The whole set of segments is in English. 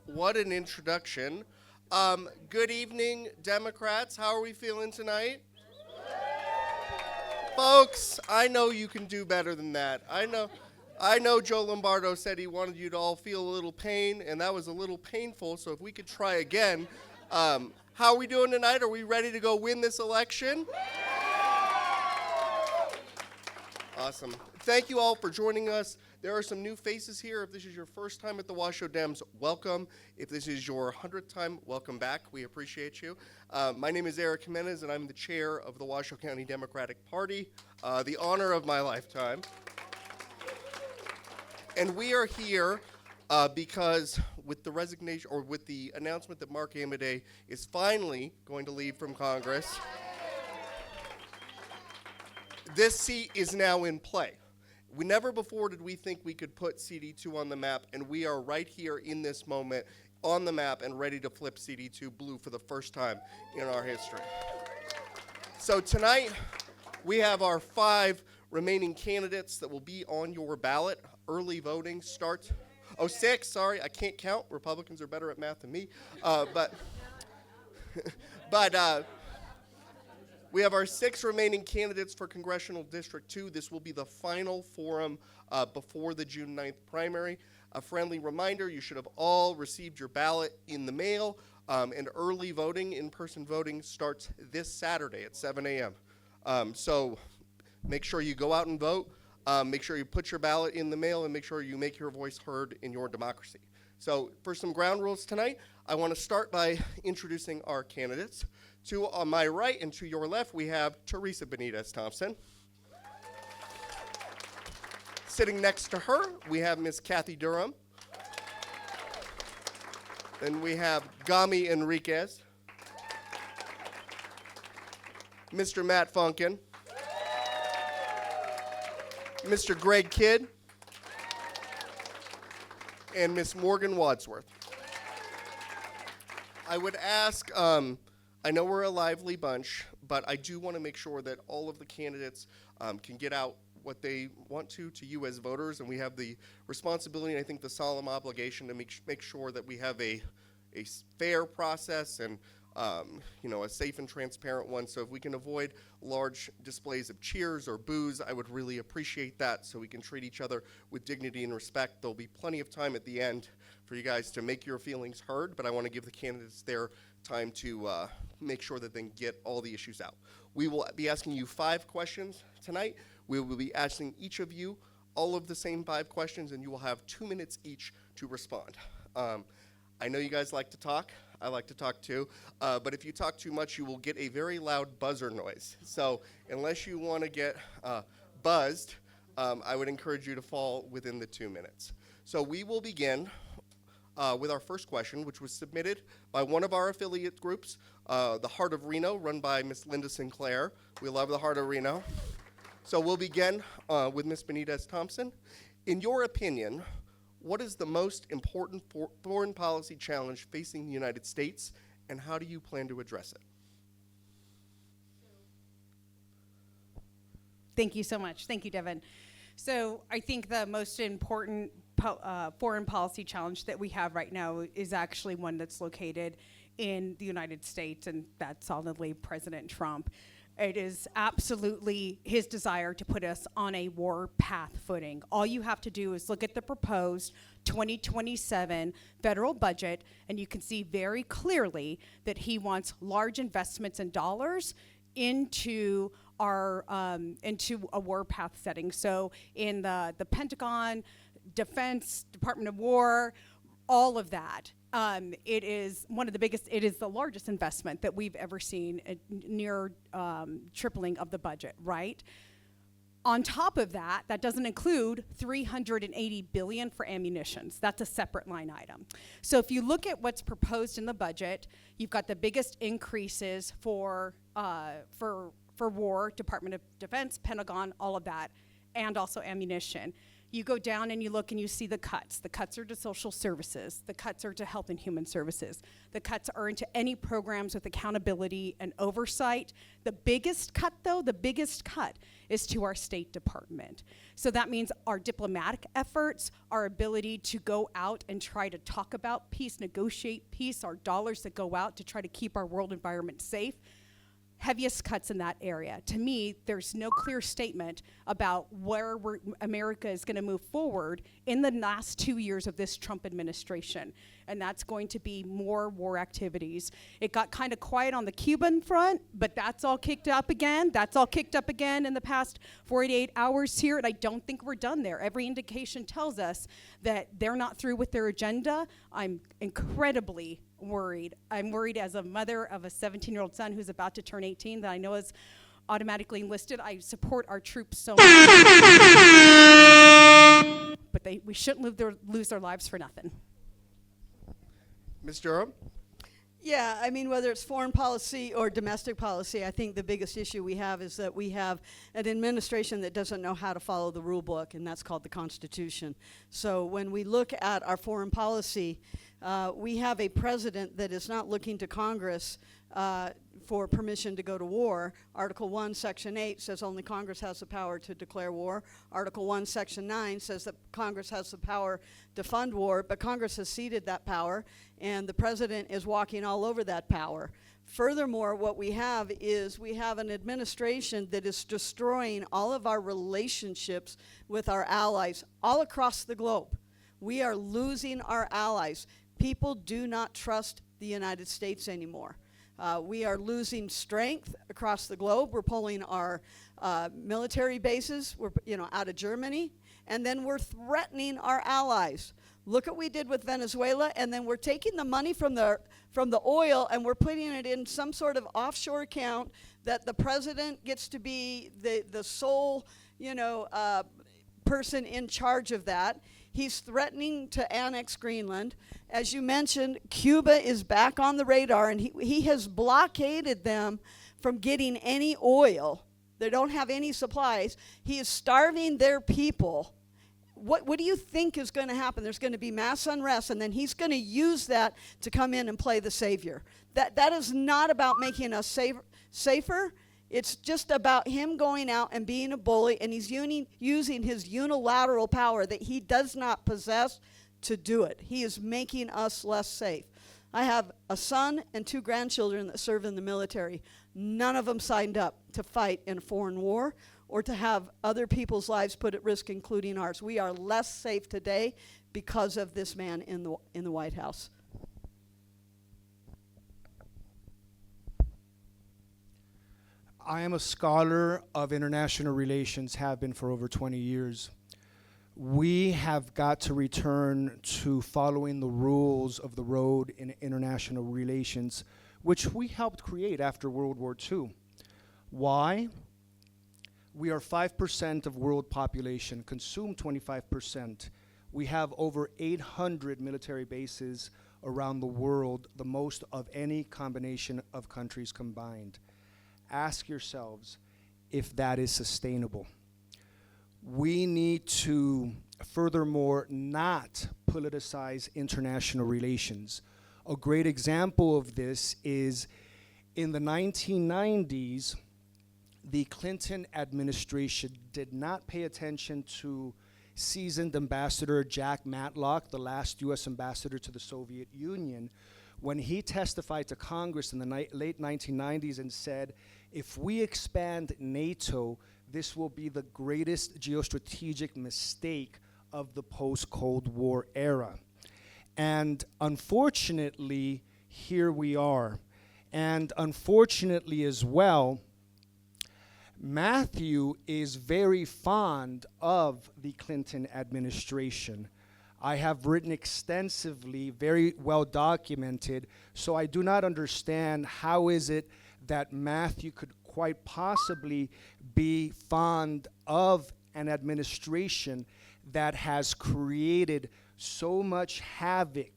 What an introduction. Good evening, Democrats. How are we feeling tonight? Folks, I know you can do better than that. I know Joe Lombardo said he wanted you to all feel a little pain, and that was a little painful, so if we could try again. How are we doing tonight? Are we ready to go win this election? Awesome. Thank you all for joining us. There are some new faces here. If this is your first time at the Washoe Dems, welcome. If this is your 100th time, welcome back. We appreciate you. My name is Eric Jimenez, and I'm the chair of the Washoe County Democratic Party, the honor of my lifetime. And we are here because with the resignation, or with the announcement that Mark Amodei is finally going to leave from Congress, this seat is now in play. Never before did we think we could put CD2 on the map, and we are right here in this moment on the map and ready to flip CD2 blue for the first time in our history. So tonight, we have our 5 remaining candidates that will be on your ballot. Early voting starts. Oh, 6, sorry, I can't count. Republicans are better at math than me. But we have our 6 remaining candidates for Congressional District 2. This will be the final forum before the June 9th primary. A friendly reminder, you should have all received your ballot in the mail, and early voting, in-person voting, starts this Saturday at 7 a.m. So make sure you go out and vote, make sure you put your ballot in the mail, and make sure you make your voice heard in your democracy. So for some ground rules tonight, I want to start by introducing our candidates. To my right and to your left, we have Teresa Benitez Thompson. Sitting next to her, we have Miss Kathy Durham. Then we have Gami Enriquez. Mr. Matt Funkin. Mr. Greg Kidd. And Miss Morgan Wadsworth. I would ask, I know we're a lively bunch, but I do want to make sure that all of the candidates can get out what they want to you as voters, and we have the responsibility and I think the solemn obligation to make sure that we have a fair process and a safe and transparent one. So if we can avoid large displays of cheers or boos, I would really appreciate that so we can treat each other with dignity and respect. There'll be plenty of time at the end for you guys to make your feelings heard, but I want to give the candidates their time to make sure that they can get all the issues out. We will be asking you 5 questions tonight. We will be asking each of you all of the same 5 questions, and you will have 2 minutes each to respond. I know you guys like to talk. I like to talk too. But if you talk too much, you will get a very loud buzzer noise. So unless you want to get buzzed, I would encourage you to fall within the 2 minutes. So we will begin with our first question, which was submitted by one of our affiliate groups, the Heart of Reno, run by Miss Linda Sinclair. We love the Heart of Reno. So we'll begin with Miss Benitez Thompson. In your opinion, what is the most important foreign policy challenge facing the United States, and how do you plan to address it? Thank you so much. Thank you, Devin. So I think the most important foreign policy challenge that we have right now is actually one that's located in the United States, and that's solidly President Trump. It is absolutely his desire to put us on a war path footing. All you have to do is look at the proposed 2027 federal budget, and you can see very clearly that he wants large investments in dollars into our into a war path setting. So in the Pentagon, Defense, Department of War, all of that. It is one of the biggest, it is the largest investment that we've ever seen, near tripling of the budget, right? On top of that, that doesn't include $380 billion for ammunitions. That's a separate line item. So if you look at what's proposed in the budget, you've got the biggest increases for war, Department of Defense, Pentagon, all of that, and also ammunition. You go down and you look and you see the cuts. The cuts are to social services. The cuts are to health and human services. The cuts are into any programs with accountability and oversight. The biggest cut, though, the biggest cut is to our State Department. So that means our diplomatic efforts, our ability to go out and try to talk about peace, negotiate peace, our dollars that go out to try to keep our world environment safe. Heaviest cuts in that area. To me, there's no clear statement about where America is going to move forward in the last 2 years of this Trump administration, and that's going to be more war activities. It got kind of quiet on the Cuban front, but that's all kicked up again. That's all kicked up again in the past 48 hours here, and I don't think we're done there. Every indication tells us that they're not through with their agenda. I'm incredibly worried. I'm worried as a mother of a 17-year-old son who's about to turn 18 that I know is automatically enlisted. I support our troops so much. But we shouldn't lose their lives for nothing. Ms. Durham? Yeah, I mean, whether it's foreign policy or domestic policy, I think the biggest issue we have is that we have an administration that doesn't know how to follow the rule book, and that's called the Constitution. So when we look at our foreign policy, we have a president that is not looking to Congress for permission to go to war. Article 1, Section 8 says only Congress has the power to declare war. Article 1, Section 9 says that Congress has the power to fund war, but Congress has ceded that power, and the president is walking all over that power. Furthermore, what we have is we have an administration that is destroying all of our relationships with our allies all across the globe. We are losing our allies. People do not trust the United States anymore. We are losing strength across the globe. We're pulling our military bases, out of Germany, and then we're threatening our allies. Look at what we did with Venezuela, and then we're taking the money from the oil and we're putting it in some sort of offshore account that the president gets to be the sole, person in charge of that. He's threatening to annex Greenland. As you mentioned, Cuba is back on the radar, and he has blockaded them from getting any oil. They don't have any supplies. He is starving their people. What do you think is going to happen? There's going to be mass unrest, and then he's going to use that to come in and play the savior. That is not about making us safer. It's just about him going out and being a bully, and he's using his unilateral power that he does not possess to do it. He is making us less safe. I have a son and 2 grandchildren that serve in the military. None of them signed up to fight in a foreign war or to have other people's lives put at risk, including ours. We are less safe today because of this man in the White House. I am a scholar of international relations, have been for over 20 years. We have got to return to following the rules of the road in international relations, which we helped create after World War II. Why? We are 5% of world population, consume 25%. We have over 800 military bases around the world, the most of any combination of countries combined. Ask yourselves if that is sustainable. We need to, furthermore, not politicize international relations. A great example of this is in the 1990s, the Clinton administration did not pay attention to seasoned Ambassador Jack Matlock, the last U.S. ambassador to the Soviet Union, when he testified to Congress in the late 1990s and said, if we expand NATO, this will be the greatest geostrategic mistake of the post-Cold War era. And unfortunately, here we are. And unfortunately as well, Matthew is very fond of the Clinton administration. I have written extensively, very well documented, so I do not understand how is it that Matthew could quite possibly be fond of an administration that has created so much havoc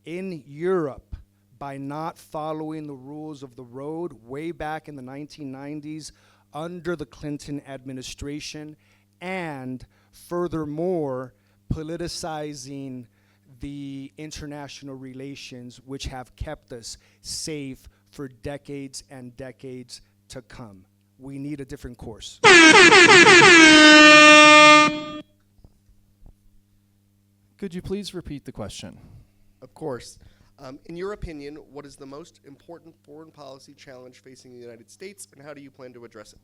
in Europe by not following the rules of the road way back in the 1990s under the Clinton administration, and furthermore, politicizing the international relations which have kept us safe for decades and decades to come. We need a different course. Could you please repeat the question? Of course. In your opinion, what is the most important foreign policy challenge facing the United States, and how do you plan to address it?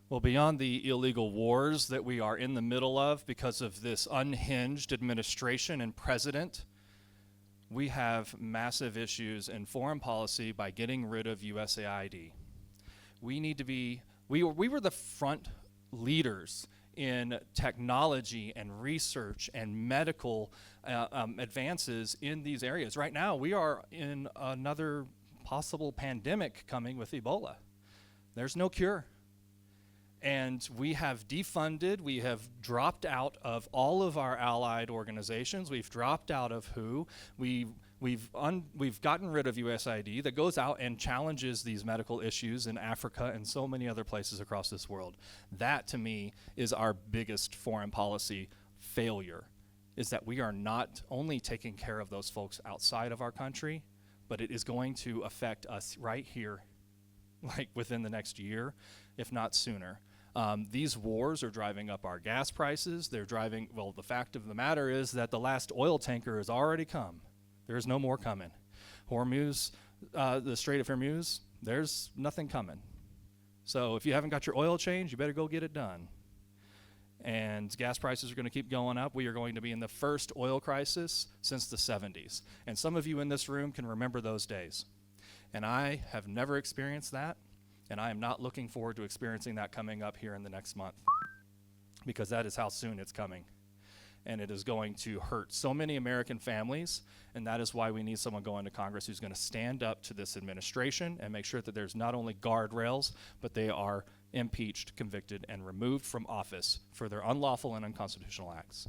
Well, beyond the illegal wars that we are in the middle of because of this unhinged administration and president, we have massive issues in foreign policy by getting rid of USAID. We were the front leaders in technology and research and medical advances in these areas. Right now, we are in another possible pandemic coming with Ebola. There's no cure. And we have defunded, we have dropped out of all of our allied organizations, we've dropped out of WHO, we've gotten rid of USAID that goes out and challenges these medical issues in Africa and so many other places across this world. That, to me, is our biggest foreign policy failure, is that we are not only taking care of those folks outside of our country, but it is going to affect us right here, like within the next year, if not sooner. These wars are driving up our gas prices. They're driving, well, the fact of the matter is that the last oil tanker has already come. There is no more coming. Hormuz, the Strait of Hormuz, there's nothing coming. So if you haven't got your oil changed, you better go get it done. And gas prices are going to keep going up. We are going to be in the first oil crisis since the 70s. And some of you in this room can remember those days. And I have never experienced that. And I am not looking forward to experiencing that coming up here in the next month, because that is how soon it's coming. And it is going to hurt so many American families, and that is why we need someone going to Congress who's going to stand up to this administration and make sure that there's not only guardrails, but they are impeached, convicted, and removed from office for their unlawful and unconstitutional acts.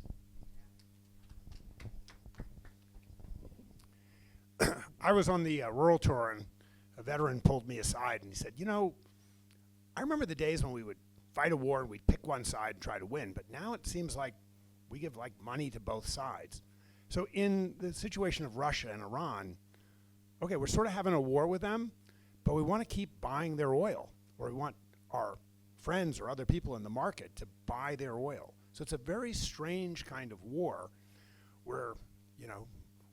I was on the rural tour, and a veteran pulled me aside and he said, you know, I remember the days when we would fight a war and we'd pick one side and try to win, but now it seems like we give like money to both sides. So in the situation of Russia and Iran, okay, we're sort of having a war with them, but we want to keep buying their oil, or we want our friends or other people in the market to buy their oil. So it's a very strange kind of war where, you know,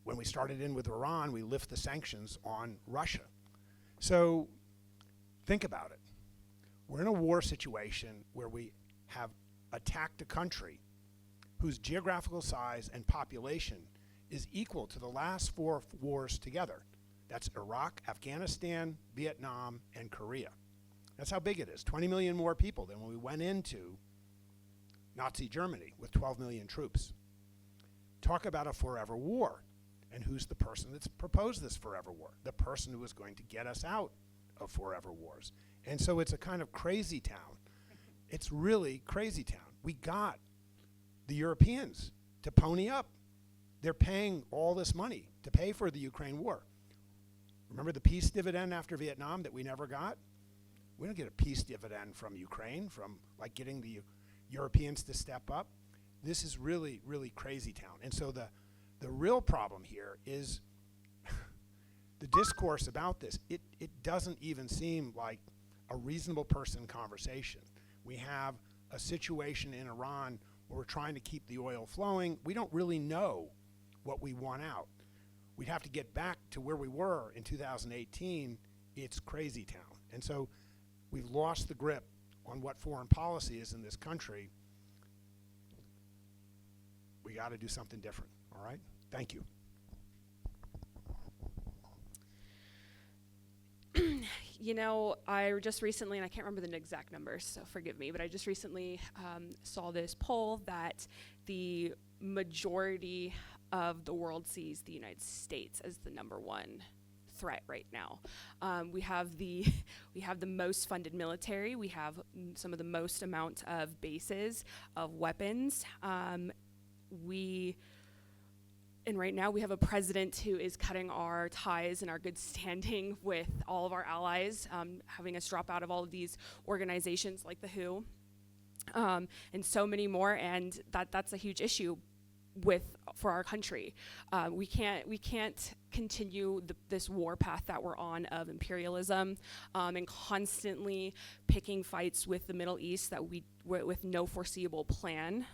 when we started in with Iran, we lift the sanctions on Russia. So think about it. We're in a war situation where we have attacked a country whose geographical size and population is equal to the last 4 wars together. That's Iraq, Afghanistan, Vietnam, and Korea. That's how big it is. 20 million more people than when we went into Nazi Germany with 12 million troops. Talk about a forever war. And who's the person that's proposed this forever war? The person who is going to get us out of forever wars. And so it's a kind of crazy town. It's really crazy town. We got the Europeans to pony up. They're paying all this money to pay for the Ukraine war. Remember the peace dividend after Vietnam that we never got? We don't get a peace dividend from Ukraine, from like getting the Europeans to step up. This is really, really crazy town. And so the real problem here is the discourse about this. It doesn't even seem like a reasonable person conversation. We have a situation in Iran where we're trying to keep the oil flowing. We don't really know what we want out. We'd have to get back to where we were in 2018. It's crazy town. And so we've lost the grip on what foreign policy is in this country. We got to do something different. All right? Thank you. You know, I just recently, and I can't remember the exact numbers, so forgive me, but I just recently saw this poll that the majority of the world sees the United States as the #1 threat right now. We have the most funded military. We have some of the most amount of bases of weapons. And right now we have a president who is cutting our ties and our good standing with all of our allies, having us drop out of all of these organizations like the WHO. and so many more, and that's a huge issue for our country. We can't continue this war path that we're on of imperialism, and constantly picking fights with the Middle East that with no foreseeable plan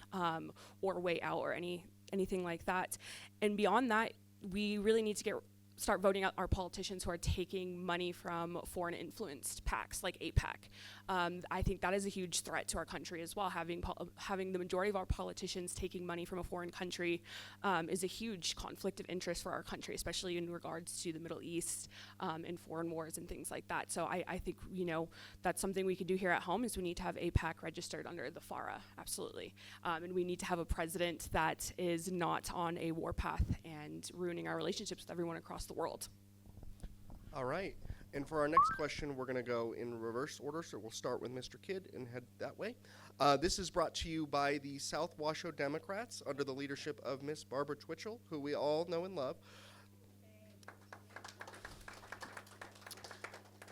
or way out or anything like that. And beyond that, we really need to start voting out our politicians who are taking money from foreign influenced PACs like AIPAC. I think that is a huge threat to our country as well. Having the majority of our politicians taking money from a foreign country is a huge conflict of interest for our country, especially in regards to the Middle East and foreign wars and things like that. So I think, that's something we could do here at home, is we need to have AIPAC registered under the FARA, absolutely. And we need to have a president that is not on a war path and ruining our relationships with everyone across the world. All right. And for our next question, we're going to go in reverse order. So we'll start with Mr. Kidd and head that way. This is brought to you by the South Washoe Democrats under the leadership of Miss Barbara Twitchell, who we all know and love.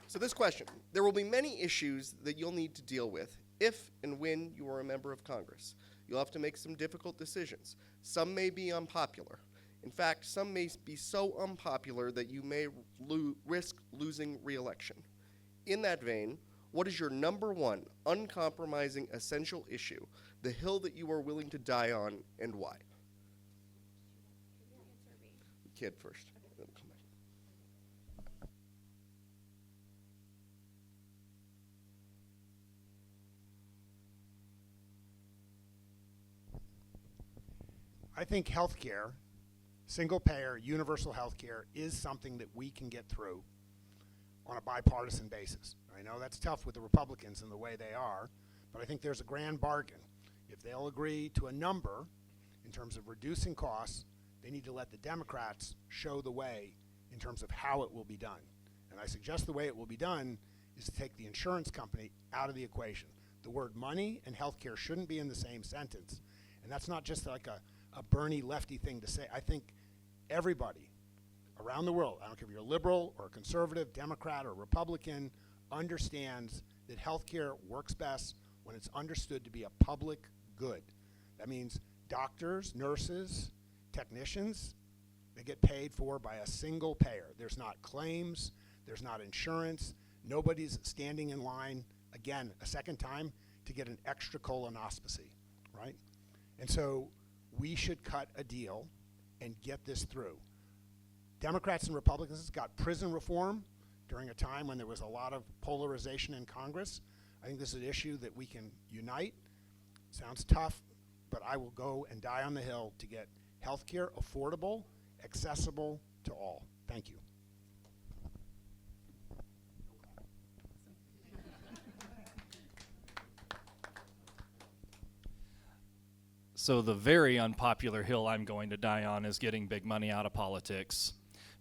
So this question: there will be many issues that you'll need to deal with if and when you are a member of Congress. You'll have to make some difficult decisions. Some may be unpopular. In fact, some may be so unpopular that you may risk losing re-election. In that vein, what is your number one uncompromising essential issue, the hill that you are willing to die on, and why? Kid first. Then we'll come back. I think healthcare, single payer, universal health care, is something that we can get through on a bipartisan basis. I know that's tough with the Republicans and the way they are, but I think there's a grand bargain. If they'll agree to a number in terms of reducing costs, they need to let the Democrats show the way in terms of how it will be done. And I suggest the way it will be done is to take the insurance company out of the equation. The word money and health care shouldn't be in the same sentence. And that's not just like a Bernie lefty thing to say. I think everybody around the world, I don't care if you're a liberal or a conservative, Democrat or Republican, understands that healthcare works best when it's understood to be a public good. That means doctors, nurses, technicians, they get paid for by a single payer. There's not claims, there's not insurance, nobody's standing in line, again, a second time to get an extra colonoscopy, right? And so we should cut a deal and get this through. Democrats and Republicans got prison reform during a time when there was a lot of polarization in Congress. I think this is an issue that we can unite. Sounds tough, but I will go and die on the Hill to get health care affordable, accessible to all. Thank you. So the very unpopular hill I'm going to die on is getting big money out of politics,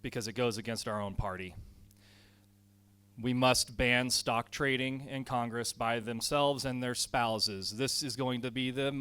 because it goes against our own party. We must ban stock trading in Congress by themselves and their spouses. This is going to be the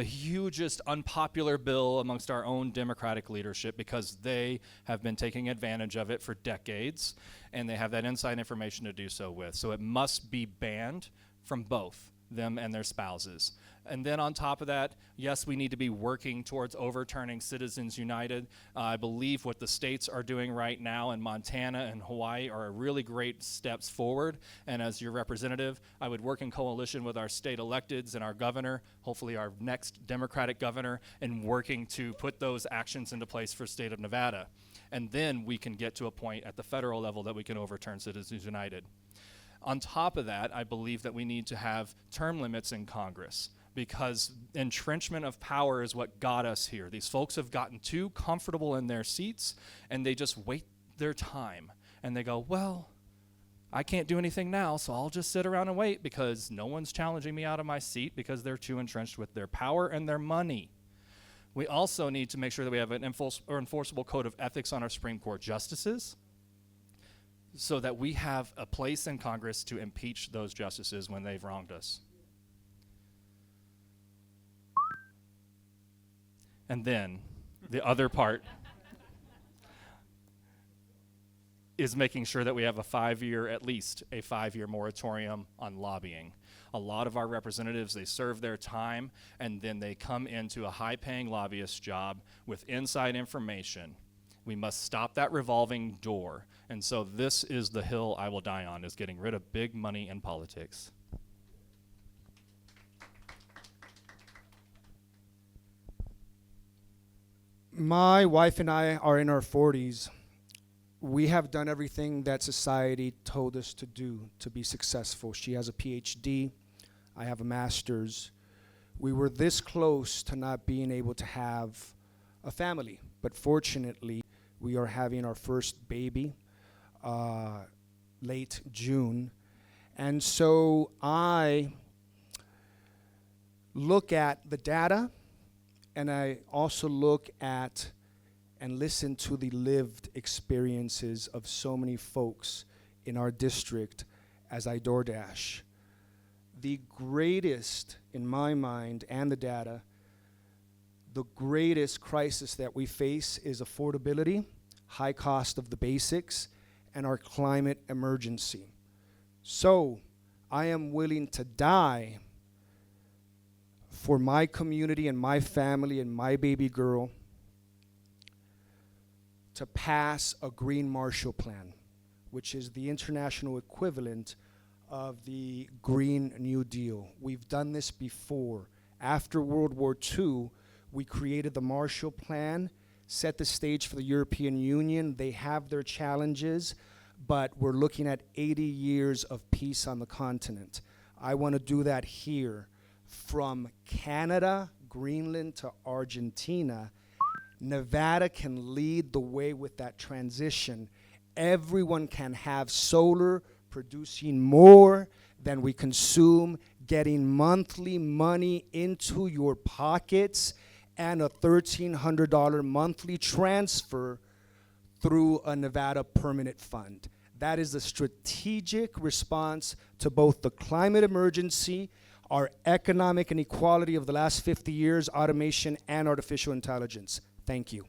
hugest unpopular bill amongst our own Democratic leadership, because they have been taking advantage of it for decades, and they have that inside information to do so with. So it must be banned from both them and their spouses. And then on top of that, yes, we need to be working towards overturning Citizens United. I believe what the states are doing right now in Montana and Hawaii are really great steps forward. And as your representative, I would work in coalition with our state electeds and our governor, hopefully our next Democratic governor, in working to put those actions into place for state of Nevada. And then we can get to a point at the federal level that we can overturn Citizens United. On top of that, I believe that we need to have term limits in Congress, because entrenchment of power is what got us here. These folks have gotten too comfortable in their seats, and they just wait their time. And they go, well, I can't do anything now, so I'll just sit around and wait, because no one's challenging me out of my seat, because they're too entrenched with their power and their money. We also need to make sure that we have an enforceable code of ethics on our Supreme Court justices, so that we have a place in Congress to impeach those justices when they've wronged us. And then the other part, is making sure that we have at least a 5-year moratorium on lobbying. A lot of our representatives, they serve their time and then they come into a high-paying lobbyist job with inside information. We must stop that revolving door. And so this is the hill I will die on, is getting rid of big money in politics. My wife and I are in our 40s. We have done everything that society told us to do to be successful. She has a PhD, I have a master's. We were this close to not being able to have a family, but fortunately, we are having our first baby late June. And so I look at the data, and I also look at and listen to the lived experiences of so many folks in our district as I DoorDash. The greatest, in my mind, and the data, the greatest crisis that we face is affordability, high cost of the basics, and our climate emergency. So I am willing to die for my community and my family and my baby girl to pass a Green Marshall Plan, which is the international equivalent of the Green New Deal. We've done this before. After World War II, we created the Marshall Plan, set the stage for the European Union. They have their challenges, but we're looking at 80 years of peace on the continent. I want to do that here. From Canada, Greenland to Argentina, Nevada can lead the way with that transition. Everyone can have solar producing more than we consume, getting monthly money into your pockets, and a $1,300 monthly transfer through a Nevada permanent fund. That is a strategic response to both the climate emergency, our economic inequality of the last 50 years, automation, and artificial intelligence. Thank you.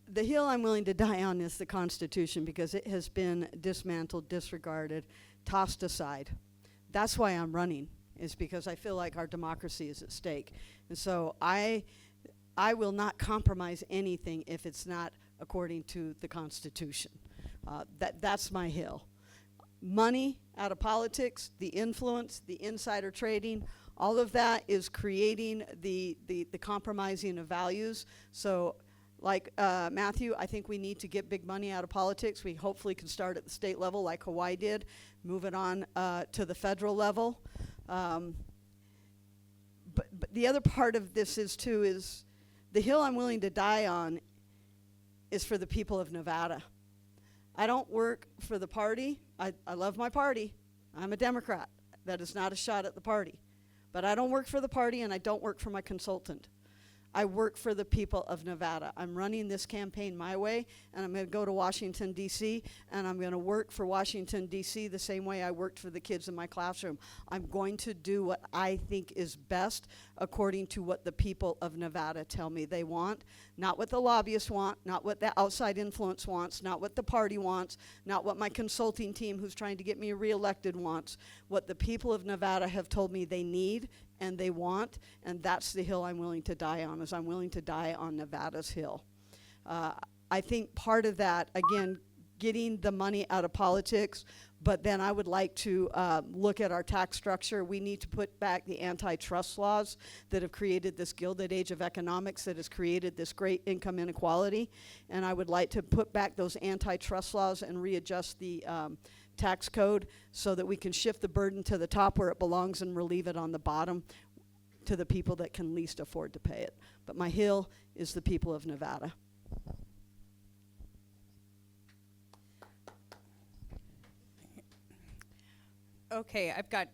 The hill I'm willing to die on is the Constitution, because it has been dismantled, disregarded, tossed aside. That's why I'm running, is because I feel like our democracy is at stake. And so I will not compromise anything if it's not according to the Constitution. That's my hill. Money out of politics, the influence, the insider trading, all of that is creating the compromising of values. So like Matthew, I think we need to get big money out of politics. We hopefully can start at the state level like Hawaii did, move it on to the federal level. But the other part of this is the hill I'm willing to die on is for the people of Nevada. I don't work for the party. I love my party. I'm a Democrat. That is not a shot at the party. But I don't work for the party, and I don't work for my consultant. I work for the people of Nevada. I'm running this campaign my way, and I'm going to go to Washington, D.C., and I'm going to work for Washington, D.C. the same way I worked for the kids in my classroom. I'm going to do what I think is best according to what the people of Nevada tell me they want, not what the lobbyists want, not what the outside influence wants, not what the party wants, not what my consulting team who's trying to get me reelected wants. What the people of Nevada have told me they need and they want, and that's the hill I'm willing to die on, is I'm willing to die on Nevada's hill. I think part of that, again, getting the money out of politics, but then I would like to look at our tax structure. We need to put back the antitrust laws that have created this Gilded Age of economics that has created this great income inequality, and I would like to put back those antitrust laws and readjust the tax code so that we can shift the burden to the top where it belongs and relieve it on the bottom to the people that can least afford to pay it. But my hill is the people of Nevada. Okay, I've got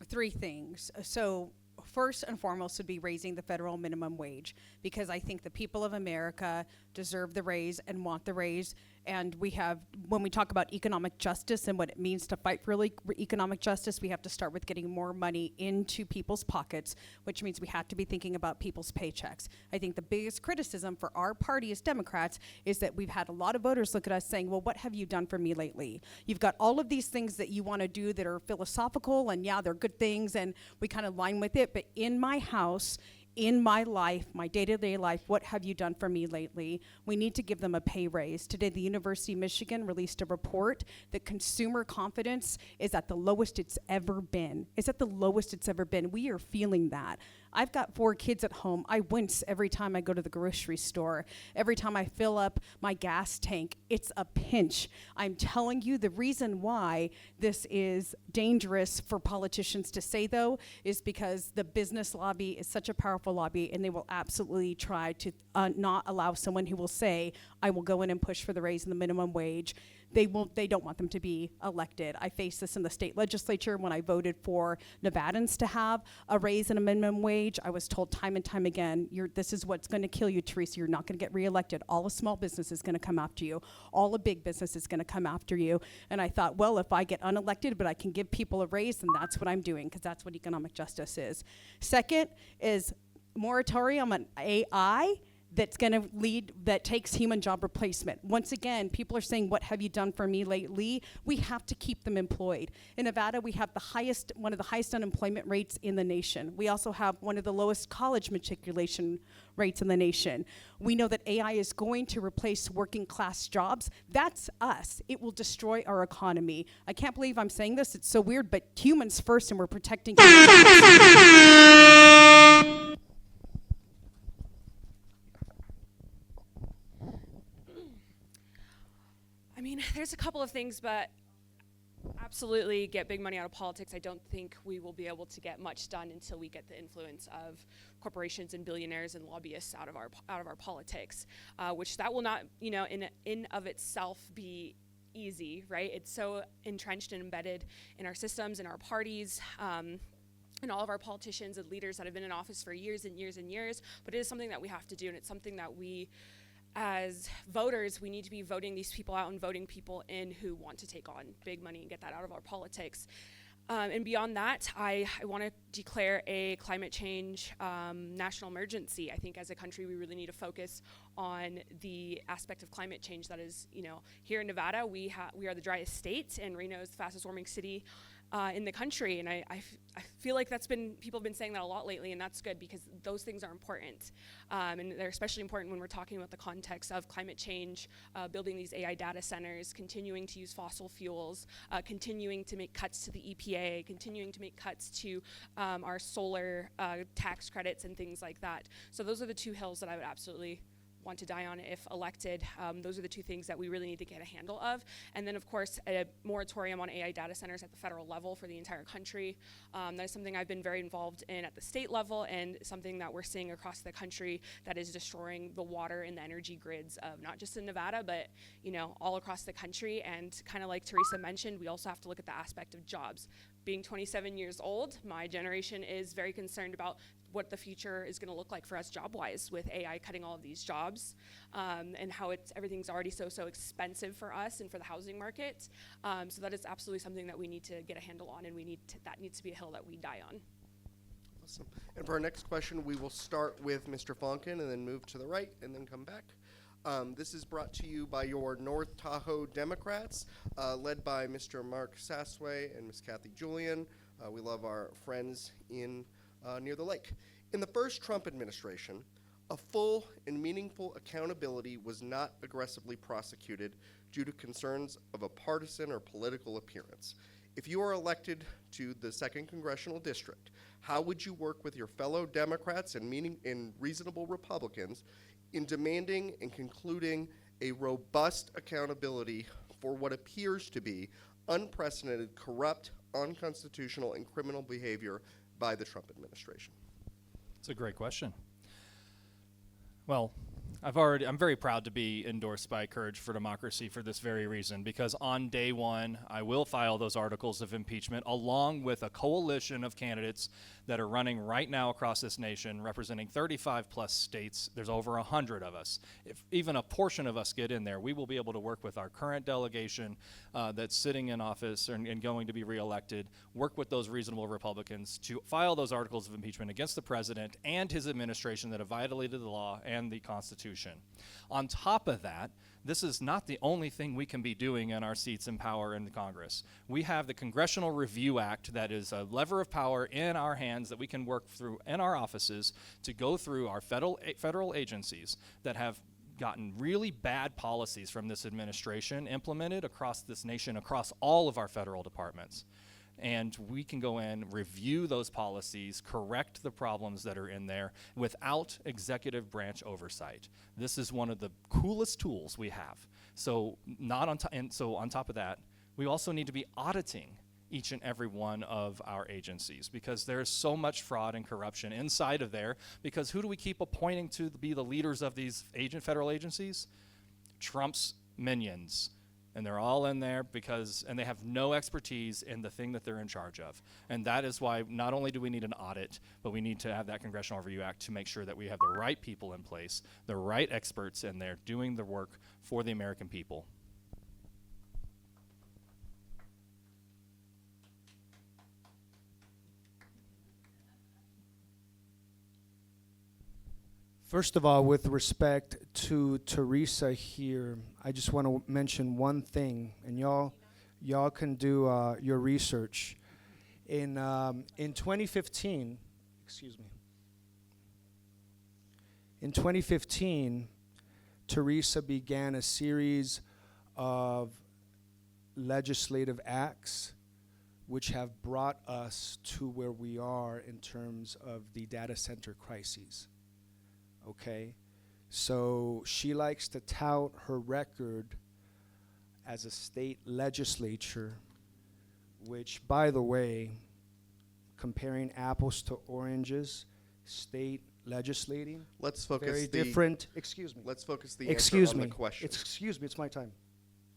3 things. So first and foremost would be raising the federal minimum wage, because I think the people of America deserve the raise and want the raise, And we have, when we talk about economic justice and what it means to fight for economic justice, we have to start with getting more money into people's pockets, which means we have to be thinking about people's paychecks. I think the biggest criticism for our party as Democrats is that we've had a lot of voters look at us saying, well, what have you done for me lately? You've got all of these things that you want to do that are philosophical, and yeah, they're good things, and we kind of line with it, but in my house, in my life, my day-to-day life, what have you done for me lately? We need to give them a pay raise. Today, the University of Michigan released a report that consumer confidence is at the lowest it's ever been. It's at the lowest it's ever been. We are feeling that. I've got 4 kids at home. I wince every time I go to the grocery store. Every time I fill up my gas tank, it's a pinch. I'm telling you, the reason why this is dangerous for politicians to say, though, is because the business lobby is such a powerful lobby, and they will absolutely try to not allow someone who will say, I will go in and push for the raise in the minimum wage. They don't want them to be elected. I faced this in the state legislature when I voted for Nevadans to have a raise in a minimum wage. I was told time and time again, this is what's going to kill you, Teresa. You're not going to get reelected. All a small business is going to come after you. All a big business is going to come after you. And I thought, well, if I get unelected, but I can give people a raise, then that's what I'm doing, because that's what economic justice is. Second is moratorium on AI that's going to lead, that takes human job replacement. Once again, people are saying, what have you done for me lately? We have to keep them employed. In Nevada, we have one of the highest unemployment rates in the nation. We also have one of the lowest college matriculation rates in the nation. We know that AI is going to replace working class jobs. That's us. It will destroy our economy. I can't believe I'm saying this. It's so weird, but humans first, and we're protecting humans. I mean, there's a couple of things, but absolutely get big money out of politics. I don't think we will be able to get much done until we get the influence of corporations and billionaires and lobbyists out of our politics, which that will not, in of itself be easy, right? It's so entrenched and embedded in our systems, in our parties, and all of our politicians and leaders that have been in office for years and years and years. But it is something that we have to do, and it's something that we, as voters, we need to be voting these people out and voting people in who want to take on big money and get that out of our politics. And beyond that, I want to declare a climate change national emergency. I think as a country, we really need to focus on the aspect of climate change that is, here in Nevada, we are the driest state, and Reno is the fastest warming city in the country. And I feel like people have been saying that a lot lately, and that's good, because those things are important. And they're especially important when we're talking about the context of climate change, building these AI data centers, continuing to use fossil fuels, continuing to make cuts to the EPA, continuing to make cuts to our solar tax credits and things like that. So those are the 2 hills that I would absolutely want to die on if elected. Those are the 2 things that we really need to get a handle of. And then, of course, a moratorium on AI data centers at the federal level for the entire country. That is something I've been very involved in at the state level, and something that we're seeing across the country that is destroying the water and the energy grids of not just in Nevada, but all across the country. And kind of like Teresa mentioned, we also have to look at the aspect of jobs. Being 27 years old, my generation is very concerned about what the future is going to look like for us job-wise, with AI cutting all of these jobs, and how everything's already so expensive for us and for the housing market. So that is absolutely something that we need to get a handle on, and that needs to be a hill that we die on. Awesome. And for our next question, we will start with Mr. Fonken and then move to the right and then come back. This is brought to you by your North Tahoe Democrats, led by Mr. Mark Sasway and Ms. Kathy Julian. We love our friends near the lake. In the first Trump administration, a full and meaningful accountability was not aggressively prosecuted due to concerns of a partisan or political appearance. If you are elected to the 2nd Congressional District, how would you work with your fellow Democrats and reasonable Republicans in demanding and concluding a robust accountability for what appears to be unprecedented, corrupt, unconstitutional, and criminal behavior by the Trump administration? It's a great question. Well, I'm very proud to be endorsed by Courage for Democracy for this very reason, because on day one, I will file those articles of impeachment along with a coalition of candidates that are running right now across this nation, representing 35 plus states. There's over 100 of us. If even a portion of us get in there, we will be able to work with our current delegation that's sitting in office and going to be reelected, work with those reasonable Republicans to file those articles of impeachment against the president and his administration that have violated the law and the Constitution. On top of that, this is not the only thing we can be doing in our seats in power in the Congress. We have the Congressional Review Act that is a lever of power in our hands that we can work through in our offices to go through our federal agencies that have gotten really bad policies from this administration implemented across this nation, across all of our federal departments. And we can go in, review those policies, correct the problems that are in there without executive branch oversight. This is one of the coolest tools we have. So on top of that, we also need to be auditing each and every one of our agencies, because there's so much fraud and corruption inside of there. Because who do we keep appointing to be the leaders of these federal agencies? Trump's minions. And they're all in there and they have no expertise in the thing that they're in charge of. And that is why not only do we need an audit, but we need to have that Congressional Review Act to make sure that we have the right people in place, the right experts in there doing the work for the American people. First of all, with respect to Teresa here, I just want to mention one thing, and y'all can do your research. In 2015, in 2015, Teresa began a series of legislative acts which have brought us to where we are in terms of the data center crises. Okay, so she likes to tout her record as a state legislature, which, by the way, comparing apples to oranges, state legislating, Let's focus very the different. Excuse me. Let's focus the Excuse answer on me. the question. Excuse me. It's my time.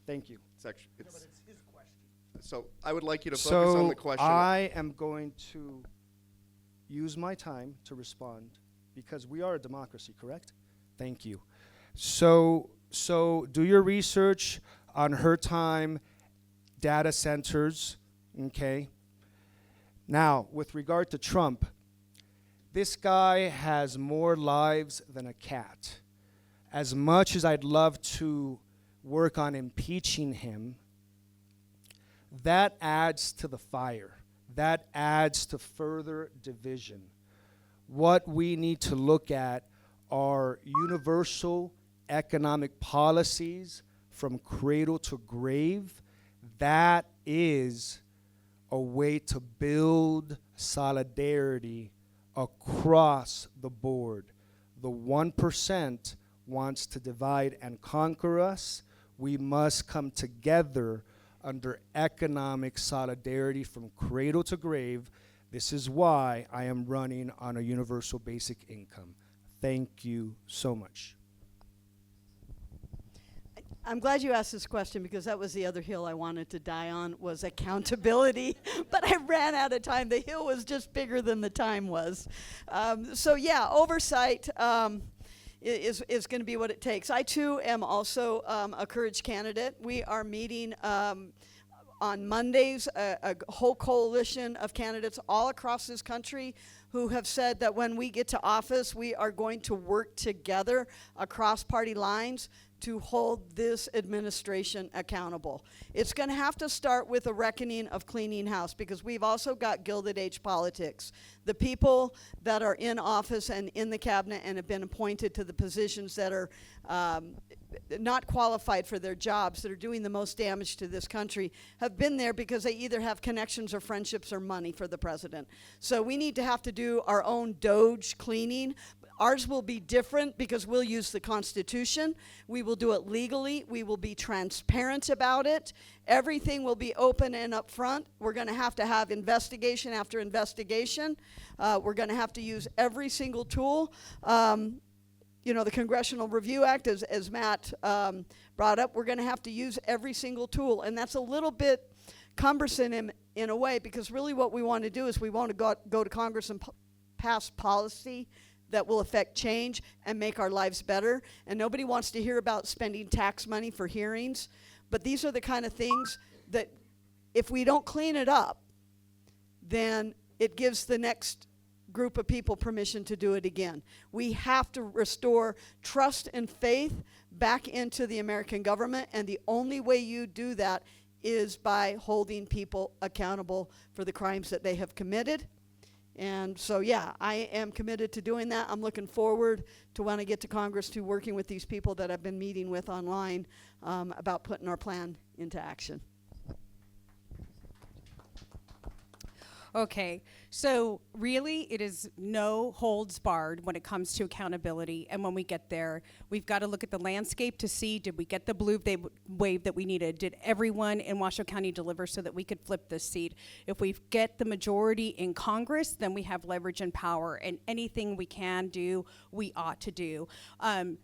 Thank you. It's actually, so I would like you to focus on the question. I am going to use my time to respond, because we are a democracy, correct? Thank you. So do your research on her time, data centers, okay? Now, with regard to Trump, this guy has more lives than a cat. As much as I'd love to work on impeaching him, that adds to the fire. That adds to further division. What we need to look at are universal economic policies from cradle to grave. That is a way to build solidarity across the board. The 1% wants to divide and conquer us. We must come together under economic solidarity from cradle to grave. This is why I am running on a universal basic income. Thank you so much. I'm glad you asked this question, because that was the other hill I wanted to die on, was accountability. But I ran out of time. The hill was just bigger than the time was. So yeah, oversight is going to be what it takes. I too am also a Courage candidate. We are meeting on Mondays, a whole coalition of candidates all across this country who have said that when we get to office, we are going to work together across party lines to hold this administration accountable. It's going to have to start with a reckoning of cleaning house, because we've also got Gilded Age politics. The people that are in office and in the cabinet and have been appointed to the positions that are not qualified for their jobs, that are doing the most damage to this country, have been there because they either have connections or friendships or money for the president. So we need to have to do our own Doge cleaning. Ours will be different because we'll use the Constitution. We will do it legally. We will be transparent about it. Everything will be open and upfront. We're going to have investigation after investigation. We're going to have to use every single tool. you know, the Congressional Review Act, as Matt brought up, we're going to have to use every single tool. And that's a little bit cumbersome in a way, because really what we want to do is we want to go to Congress and pass policy that will affect change and make our lives better. And nobody wants to hear about spending tax money for hearings. But these are the kind of things that if we don't clean it up, then it gives the next group of people permission to do it again. We have to restore trust and faith back into the American government, and the only way you do that is by holding people accountable for the crimes that they have committed. And so, yeah, I am committed to doing that. I'm looking forward to when I get to Congress to working with these people that I've been meeting with online about putting our plan into action. Okay, so really it is no holds barred when it comes to accountability. And when we get there, we've got to look at the landscape to see, did we get the blue wave that we needed? Did everyone in Washoe County deliver so that we could flip this seat? If we get the majority in Congress, then we have leverage and power, and anything we can do, we ought to do.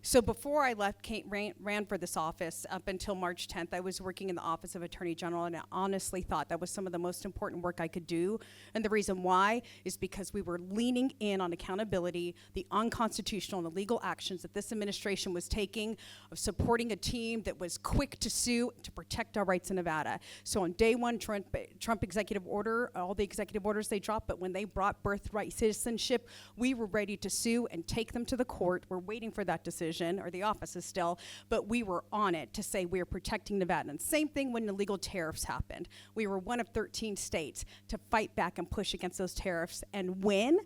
So before I left, ran for this office up until March 10th, I was working in the Office of Attorney General, and I honestly thought that was some of the most important work I could do. And the reason why is because we were leaning in on accountability, the unconstitutional and illegal actions that this administration was taking, of supporting a team that was quick to sue to protect our rights in Nevada. So on day one, Trump executive order, all the executive orders they dropped, but when they brought birthright citizenship, we were ready to sue and take them to the court. We're waiting for that decision, or the office is still, but we were on it to say we're protecting Nevadans. Same thing when illegal tariffs happened. We were one of 13 states to fight back and push against those tariffs and win.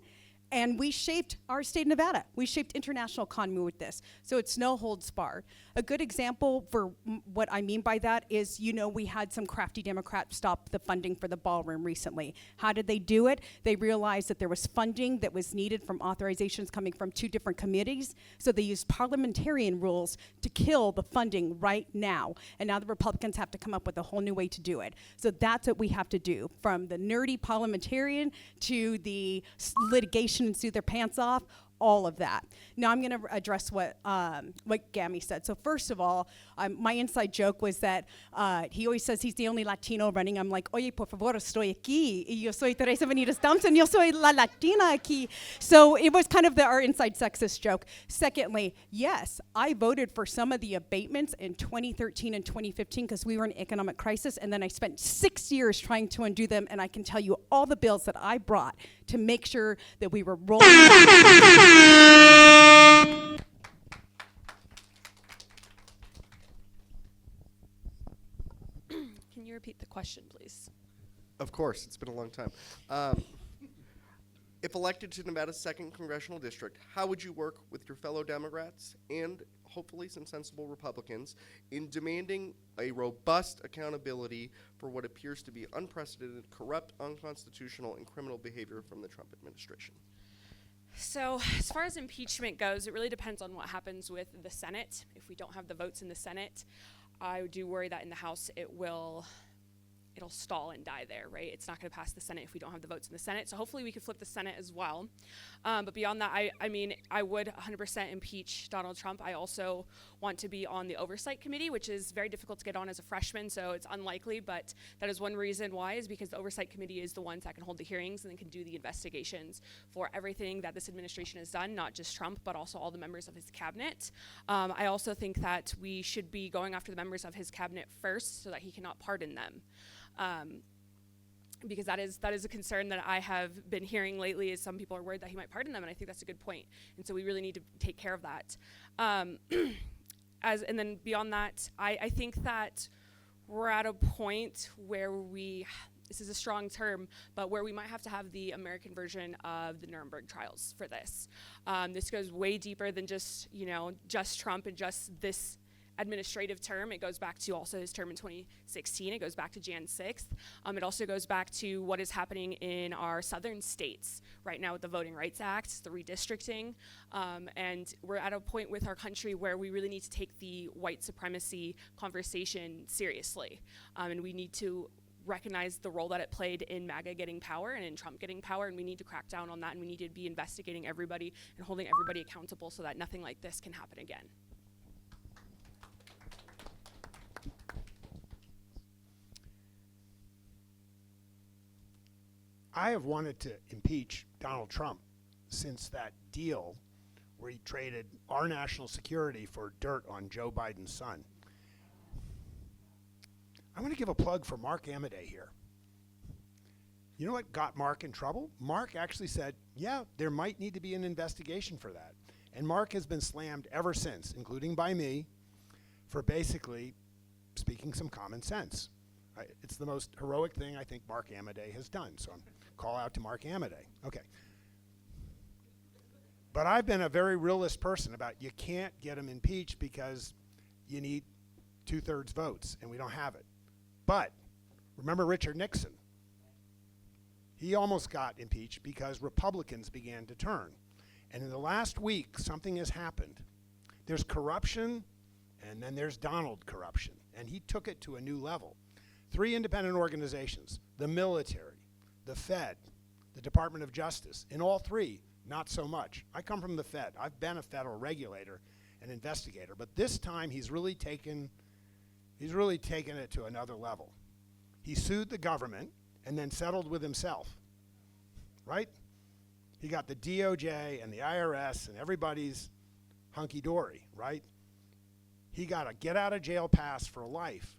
And we shaped our state of Nevada. We shaped international economy with this. So it's no holds barred. A good example for what I mean by that is, you know, we had some crafty Democrats stop the funding for the ballroom recently. How did they do it? They realized that there was funding that was needed from authorizations coming from 2 different committees. So they used parliamentarian rules to kill the funding right now. And now the Republicans have to come up with a whole new way to do it. So that's what we have to do, from the nerdy parliamentarian to the litigation and sue their pants off, all of that. Now I'm going to address what Gammy said. So first of all, my inside joke was that he always says he's the only Latino running. I'm like, oye, por favor, estoy aquí. Y yo soy Teresa Benitez Thompson. Yo soy la Latina aquí. So it was kind of our inside sexist joke. Secondly, yes, I voted for some of the abatements in 2013 and 2015 because we were in economic crisis. And then I spent 6 years trying to undo them. And I can tell you all the bills that I brought to make sure that we were rolling back. Can you repeat the question, please? Of course, it's been a long time. If elected to Nevada's 2nd Congressional District, how would you work with your fellow Democrats and hopefully some sensible Republicans in demanding a robust accountability for what appears to be unprecedented, corrupt, unconstitutional, and criminal behavior from the Trump administration? So as far as impeachment goes, it really depends on what happens with the Senate. If we don't have the votes in the Senate, I do worry that in the House it'll stall and die there, right? It's not going to pass the Senate if we don't have the votes in the Senate. So hopefully we could flip the Senate as well. But beyond that, I mean, I would 100% impeach Donald Trump. I also want to be on the Oversight Committee, which is very difficult to get on as a freshman, so it's unlikely. But that is one reason why, is because the Oversight Committee is the ones that can hold the hearings and then can do the investigations for everything that this administration has done, not just Trump, but also all the members of his cabinet. I also think that we should be going after the members of his cabinet first so that he cannot pardon them. Because that is a concern that I have been hearing lately, is some people are worried that he might pardon them, and I think that's a good point. And so we really need to take care of that. And then beyond that, I think that we're at a point where this is a strong term, but where we might have to have the American version of the Nuremberg trials for this. This goes way deeper than just Trump and just this administrative term. It goes back to also his term in 2016. It goes back to Jan 6th. It also goes back to what is happening in our southern states right now with the Voting Rights Act, the redistricting. And we're at a point with our country where we really need to take the white supremacy conversation seriously. And we need to recognized the role that it played in MAGA getting power and in Trump getting power, and we need to crack down on that, and we need to be investigating everybody and holding everybody accountable so that nothing like this can happen again. I have wanted to impeach Donald Trump since that deal where he traded our national security for dirt on Joe Biden's son. I want to give a plug for Mark Amadei here. You know what got Mark in trouble? Mark actually said, yeah, there might need to be an investigation for that. And Mark has been slammed ever since, including by me, for basically speaking some common sense. It's the most heroic thing I think Mark Amadei has done. So I'm call out to Mark Amadei. Okay. But I've been a very realist person about you can't get him impeached because you need 2/3 votes, and we don't have it. But remember Richard Nixon? He almost got impeached because Republicans began to turn. And in the last week, something has happened. There's corruption, and then there's Donald corruption. And he took it to a new level. 3 independent organizations, the military, the Fed, the Department of Justice, in all 3, not so much. I come from the Fed. I've been a federal regulator and investigator, but this time he's really taken it to another level. He sued the government and then settled with himself, right? He got the DOJ and the IRS and everybody's hunky-dory, right? He got a get-out-of-jail pass for life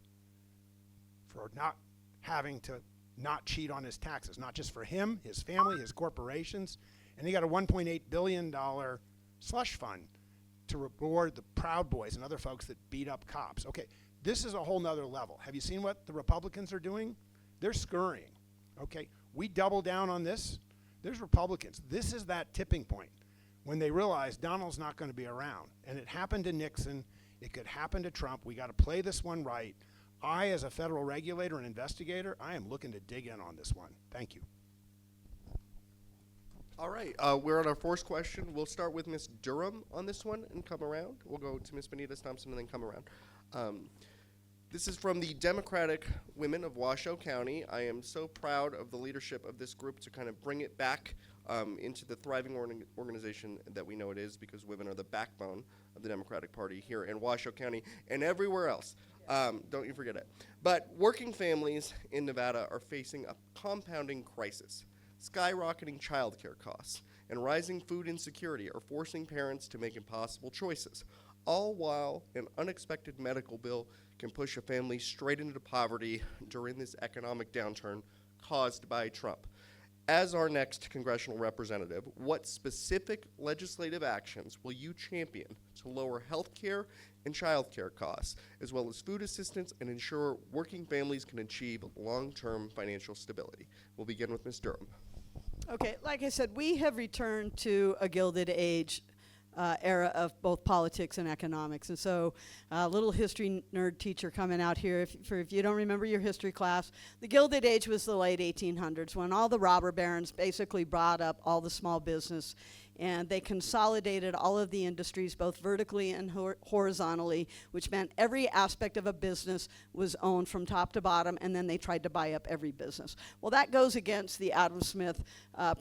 for not having to not cheat on his taxes, not just for him, his family, his corporations, and he got a $1.8 billion slush fund to reward the Proud Boys and other folks that beat up cops. Okay, this is a whole nother level. Have you seen what the Republicans are doing? They're scurrying, okay? We double down on this. There's Republicans. This is that tipping point when they realize Donald's not going to be around. And it happened to Nixon. It could happen to Trump. We got to play this one right. I, as a federal regulator and investigator, I am looking to dig in on this one. Thank you. All right, we're on our first question. We'll start with Ms. Durham on this one and come around. We'll go to Ms. Benitez Thompson and then come around. This is from the Democratic Women of Washoe County. I am so proud of the leadership of this group to kind of bring it back into the thriving organization that we know it is, because women are the backbone of the Democratic Party here in Washoe County and everywhere else. Don't you forget it. But working families in Nevada are facing a compounding crisis. Skyrocketing childcare costs and rising food insecurity are forcing parents to make impossible choices, all while an unexpected medical bill can push a family straight into poverty during this economic downturn caused by Trump. As our next congressional representative, what specific legislative actions will you champion to lower health care and child care costs, as well as food assistance, and ensure working families can achieve long-term financial stability? We'll begin with Ms. Durham. Okay, like I said, we have returned to a Gilded Age era of both politics and economics. And so a little history nerd teacher coming out here, if you don't remember your history class, the Gilded Age was the late 1800s when all the robber barons basically brought up all the small business, and they consolidated all of the industries both vertically and horizontally, which meant every aspect of a business was owned from top to bottom, and then they tried to buy up every business. Well, that goes against the Adam Smith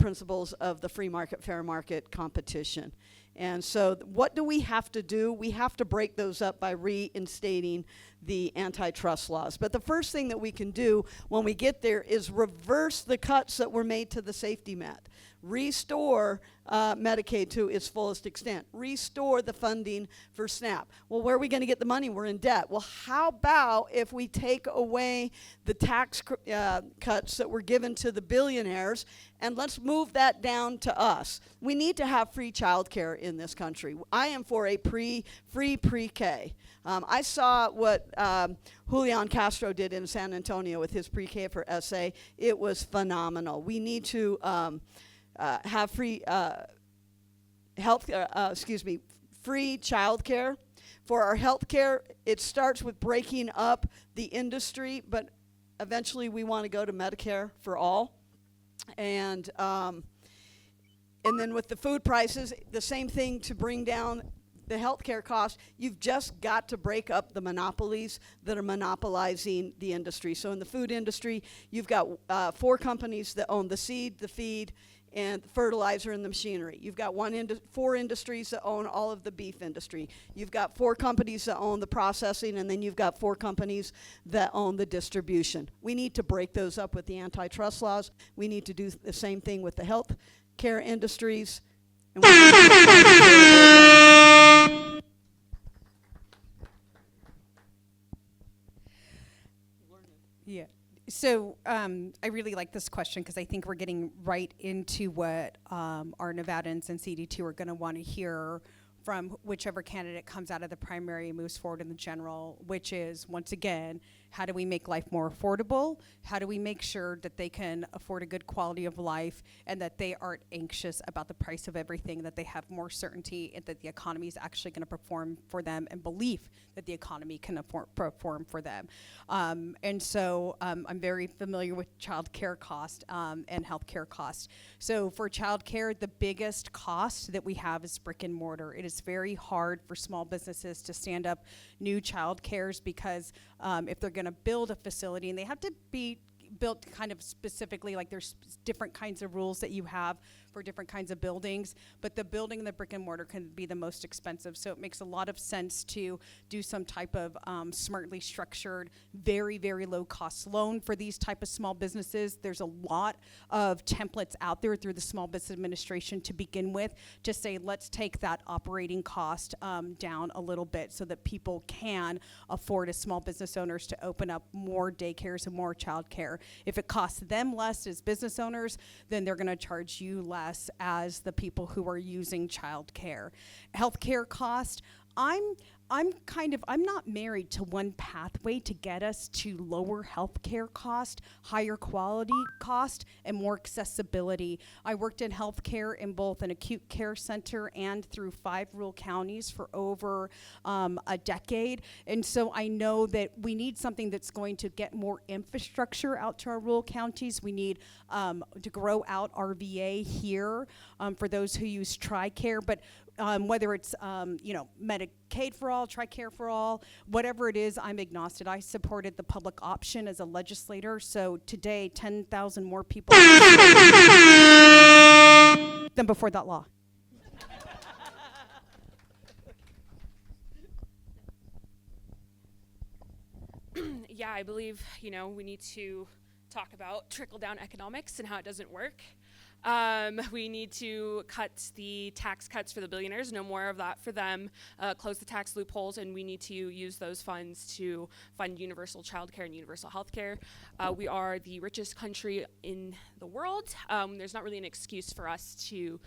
principles of the free market, fair market competition. And so what do we have to do? We have to break those up by reinstating the antitrust laws. But the first thing that we can do when we get there is reverse the cuts that were made to the safety net. Restore Medicaid to its fullest extent. Restore the funding for SNAP. Well, where are we going to get the money? We're in debt. Well, how about if we take away the tax cuts that were given to the billionaires, and let's move that down to us? We need to have free childcare in this country. I am for a free pre-K. I saw what Julian Castro did in San Antonio with his pre-K for SA. It was phenomenal. We need to have free free childcare. For our healthcare, it starts with breaking up the industry, but eventually we want to go to Medicare for all. And then with the food prices, the same thing to bring down the healthcare cost, you've just got to break up the monopolies that are monopolizing the industry. So in the food industry, you've got 4 companies that own the seed, the feed, and the fertilizer and the machinery. You've got 4 industries that own all of the beef industry. You've got 4 companies that own the processing, and then you've got 4 companies that own the distribution. We need to break those up with the antitrust laws. We need to do the same thing with the health care industries. And we need to Yeah. So I really like this question because I think we're getting right into what our Nevadans and CD2 are going to want to hear from whichever candidate comes out of the primary and moves forward in the general, which is, once again, how do we make life more affordable? How do we make sure that they can afford a good quality of life and that they aren't anxious about the price of everything, that they have more certainty and that the economy is actually going to perform for them and belief that the economy can perform for them. And so I'm very familiar with child care cost and health care cost. So for child care, the biggest cost that we have is brick and mortar. It is very hard for small businesses to stand up new child cares because if they're going to build a facility, and they have to be built kind of specifically, like there's different kinds of rules that you have for different kinds of buildings, but the building and the brick and mortar can be the most expensive. So it makes a lot of sense to do some type of smartly structured, very, very low cost loan for these type of small businesses. There's a lot of templates out there through the Small Business Administration to begin with to say, let's take that operating cost down a little bit so that people can afford, as small business owners, to open up more daycares and more childcare. If it costs them less as business owners, then they're going to charge you less as the people who are using child care. Healthcare cost, I'm not married to one pathway to get us to lower healthcare cost, higher quality cost, and more accessibility. I worked in healthcare in both an acute care center and through 5 rural counties for over a decade. And so I know that we need something that's going to get more infrastructure out to our rural counties. We need to grow out our VA here for those who use TRICARE, but whether it's Medicaid for all, TRICARE for all, whatever it is, I'm agnostic. I supported the public option as a legislator, so today 10,000 more people than before that law. Yeah, I believe, we need to talk about trickle-down economics and how it doesn't work. We need to cut the tax cuts for the billionaires, no more of that for them, close the tax loopholes, and we need to use those funds to fund universal childcare and universal healthcare. We are the richest country in the world. There's not really an excuse for us to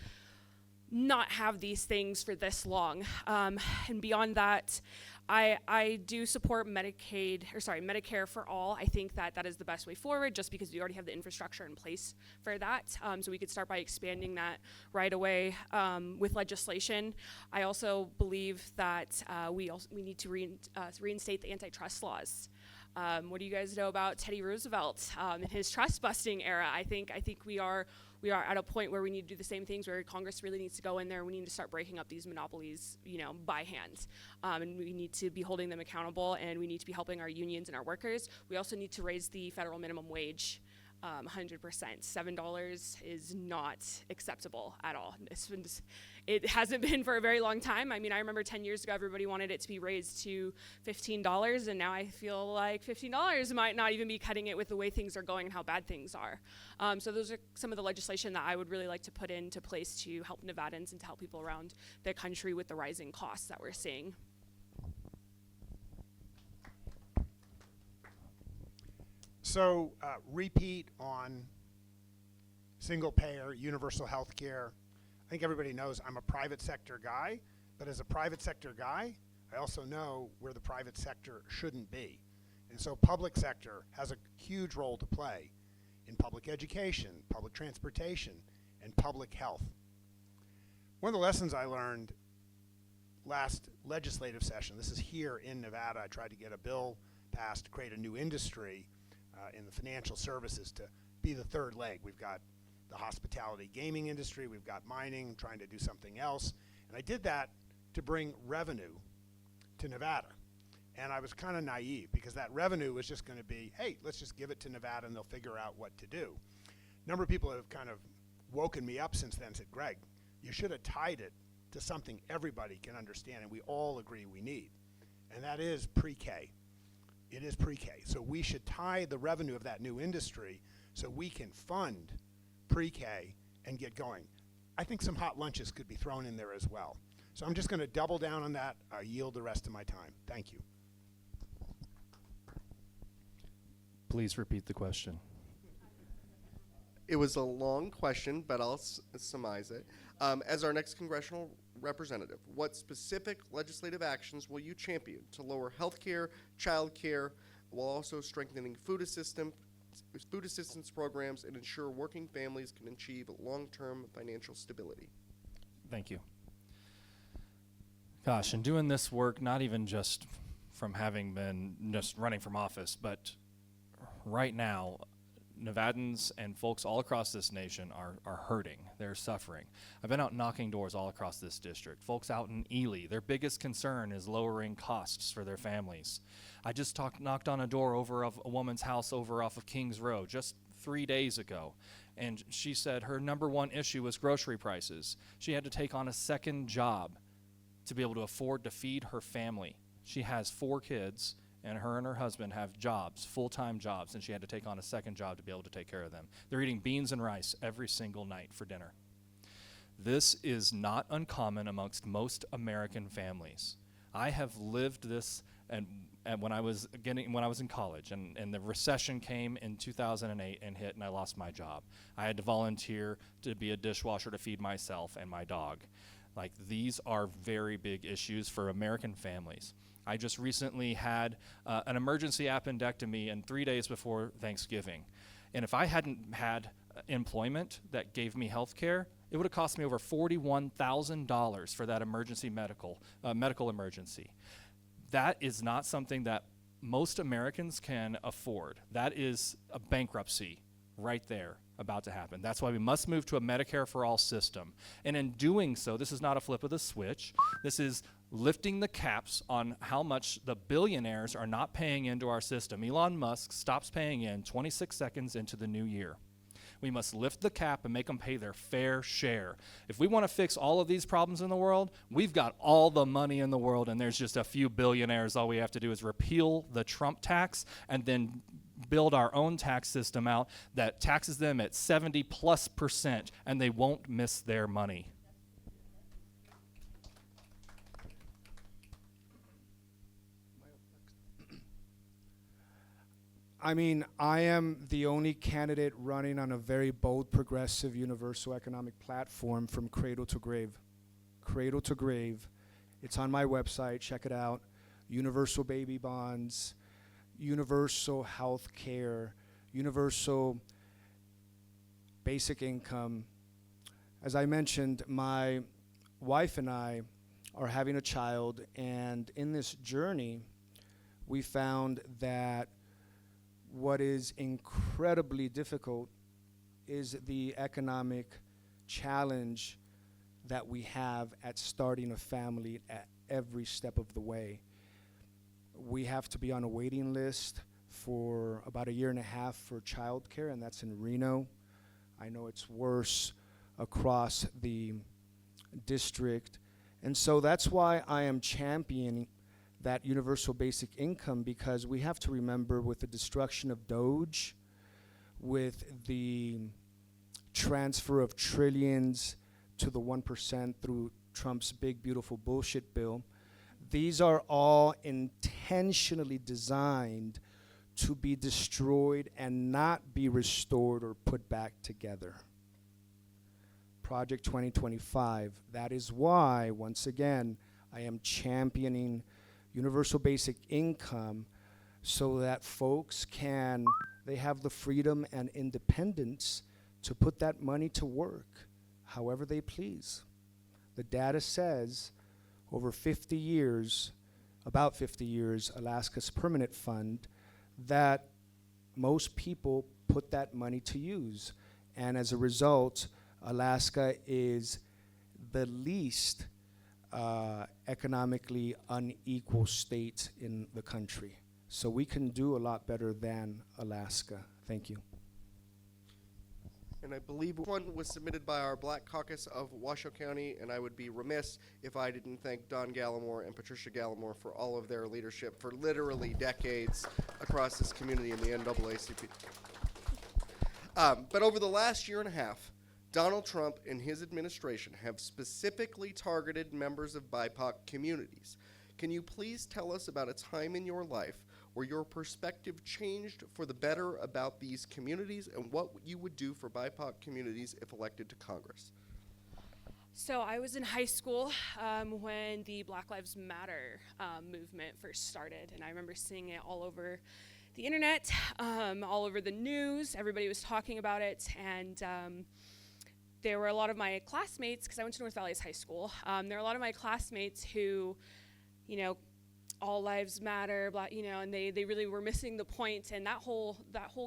not have these things for this long. And beyond that, I do support Medicare for all. I think that is the best way forward, just because we already have the infrastructure in place for that. So we could start by expanding that right away with legislation. I also believe that we need to reinstate the antitrust laws. What do you guys know about Teddy Roosevelt and his trust busting era? I think we are at a point where we need to do the same things, where Congress really needs to go in there. We need to start breaking up these monopolies, by hand. And we need to be holding them accountable, and we need to be helping our unions and our workers. We also need to raise the federal minimum wage 100%. $7 is not acceptable at all. It hasn't been for a very long time. I mean, I remember 10 years ago, everybody wanted it to be raised to $15, and now I feel like $15 might not even be cutting it with the way things are going and how bad things are. So those are some of the legislation that I would really like to put into place to help Nevadans and to help people around the country with the rising costs that we're seeing. So repeat on single payer, universal health care. I think everybody knows I'm a private sector guy, but as a private sector guy, I also know where the private sector shouldn't be. And so public sector has a huge role to play in public education, public transportation, and public health. One of the lessons I learned last legislative session, this is here in Nevada, I tried to get a bill passed to create a new industry in the financial services to be the third leg. We've got the hospitality gaming industry, we've got mining, trying to do something else. And I did that to bring revenue to Nevada. And I was kind of naive because that revenue was just going to be, hey, let's just give it to Nevada and they'll figure out what to do. A number of people have kind of woken me up since then and said, Greg, you should have tied it to something everybody can understand and we all agree we need. And that is pre-K. It is pre-K. So we should tie the revenue of that new industry so we can fund pre-K and get going. I think some hot lunches could be thrown in there as well. So I'm just going to double down on that. I yield the rest of my time. Thank you. Please repeat the question. It was a long question, but I'll surmise it. As our next congressional representative, what specific legislative actions will you champion to lower health care, child care, while also strengthening food assistance programs and ensure working families can achieve long-term financial stability? Thank you. Gosh, and doing this work, not even just from having been just running from office, but right now, Nevadans and folks all across this nation are hurting. They're suffering. I've been out knocking doors all across this district. Folks out in Ely, their biggest concern is lowering costs for their families. I just knocked on a door over of a woman's house over off of Kings Road just 3 days ago, and she said her number one issue was grocery prices. She had to take on a second job to be able to afford to feed her family. She has 4 kids, and her husband have jobs, full-time jobs, and she had to take on a second job to be able to take care of them. They're eating beans and rice every single night for dinner. This is not uncommon amongst most American families. I have lived this and when I was in college, and the recession came in 2008 and hit, and I lost my job. I had to volunteer to be a dishwasher to feed myself and my dog. Like, these are very big issues for American families. I just recently had an emergency appendectomy and 3 days before Thanksgiving. And if I hadn't had employment that gave me health care, it would have cost me over $41,000 for that emergency medical emergency. That is not something that most Americans can afford. That is a bankruptcy right there about to happen. That's why we must move to a Medicare for all system. And in doing so, this is not a flip of the switch. This is lifting the caps on how much the billionaires are not paying into our system. Elon Musk stops paying in 26 seconds into the new year. We must lift the cap and make them pay their fair share. If we want to fix all of these problems in the world, we've got all the money in the world, and there's just a few billionaires. All we have to do is repeal the Trump tax and then build our own tax system out that taxes them at 70+%, and they won't miss their money. I mean, I am the only candidate running on a very bold, progressive, universal economic platform from cradle to grave. Cradle to grave. It's on my website. Check it out. Universal baby bonds, universal health care, universal basic income. As I mentioned, my wife and I are having a child, and in this journey, we found that what is incredibly difficult is the economic challenge that we have at starting a family at every step of the way. We have to be on a waiting list for about 1.5 years for childcare, and that's in Reno. I know it's worse across the district. And so that's why I am championing that universal basic income, because we have to remember, with the destruction of Doge, with the transfer of trillions to the 1% through Trump's big, beautiful bullshit bill, these are all intentionally designed to be destroyed and not be restored or put back together. Project 2025, that is why, once again, I am championing universal basic income, so that folks they have the freedom and independence to put that money to work however they please. The data says over 50 years, about 50 years, Alaska's permanent fund, that most people put that money to use. And as a result, Alaska is the least economically unequal state in the country. So we can do a lot better than Alaska. Thank you. And I believe one was submitted by our Black Caucus of Washoe County, and I would be remiss if I didn't thank Don Gallimore and Patricia Gallimore for all of their leadership for literally decades across this community in the NAACP. But over the last year and a half, Donald Trump and his administration have specifically targeted members of BIPOC communities. Can you please tell us about a time in your life where your perspective changed for the better about these communities and what you would do for BIPOC communities if elected to Congress? So I was in high school when the Black Lives Matter movement first started, and I remember seeing it all over the internet, all over the news. Everybody was talking about it, and there were a lot of my classmates, because I went to North Valley's high school, there were a lot of my classmates who, you know, all lives matter, blah, you know, and they really were missing the point. And that whole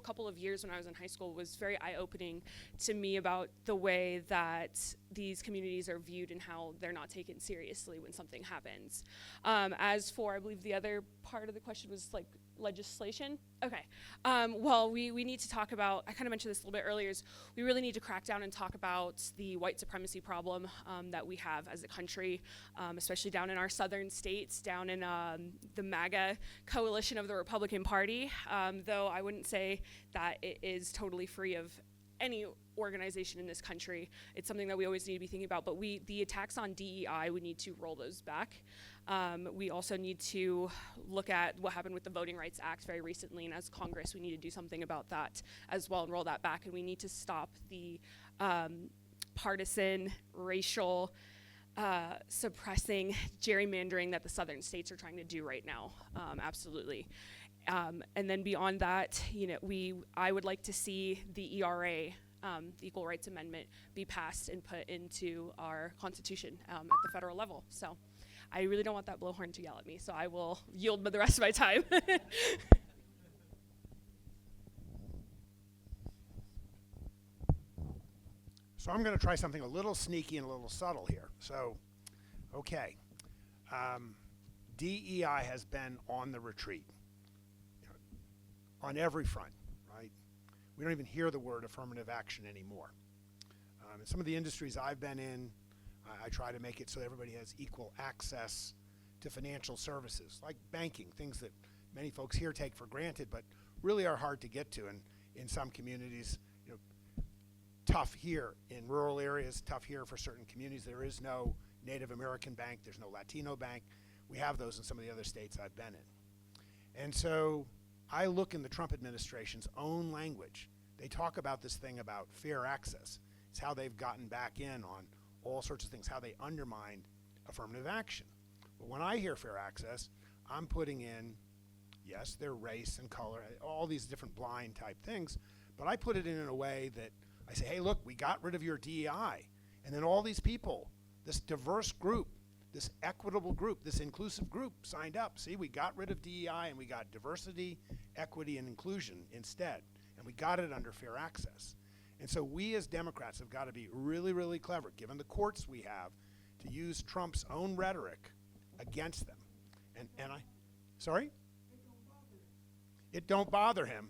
couple of years when I was in high school was very eye-opening to me about the way that these communities are viewed and how they're not taken seriously when something happens. As for, I believe the other part of the question was like legislation. Okay. Well, we need to talk about, I kind of mentioned this a little bit earlier, is we really need to crack down and talk about the white supremacy problem that we have as a country, especially down in our southern states, down in the MAGA coalition of the Republican Party, though I wouldn't say that it is totally free of any organization in this country. It's something that we always need to be thinking about, but the attacks on DEI, we need to roll those back. We also need to look at what happened with the Voting Rights Act very recently, and as Congress, we need to do something about that as well and roll that back, and we need to stop the partisan, racial, suppressing gerrymandering that the southern states are trying to do right now, absolutely. And then beyond that, you know, I would like to see the ERA, the Equal Rights Amendment, be passed and put into our Constitution at the federal level. So I really don't want that blowhorn to yell at me, so I will yield the rest of my time. So I'm going to try something a little sneaky and a little subtle here. So, okay. DEI has been on the retreat, you know, on every front, right? We don't even hear the word affirmative action anymore. In some of the industries I've been in, I try to make it so everybody has equal access to financial services, like banking, things that many folks here take for granted, but really are hard to get to. And in some communities, you know, tough here in rural areas, tough here for certain communities. There is no Native American bank, there's no Latino bank. We have those in some of the other states I've been in. And so I look in the Trump administration's own language. They talk about this thing about fair access. It's how they've gotten back in on all sorts of things, how they undermined affirmative action. But when I hear fair access, I'm putting in, yes, their race and color, all these different blind type things, but I put it in a way that I say, hey, look, we got rid of your DEI. And then all these people, this diverse group, this equitable group, this inclusive group signed up. See, we got rid of DEI and we got diversity, equity, and inclusion instead. And we got it under fair access. And so we as Democrats have got to be really, really clever, given the courts we have, to use Trump's own rhetoric against them. And I, sorry? It don't bother him.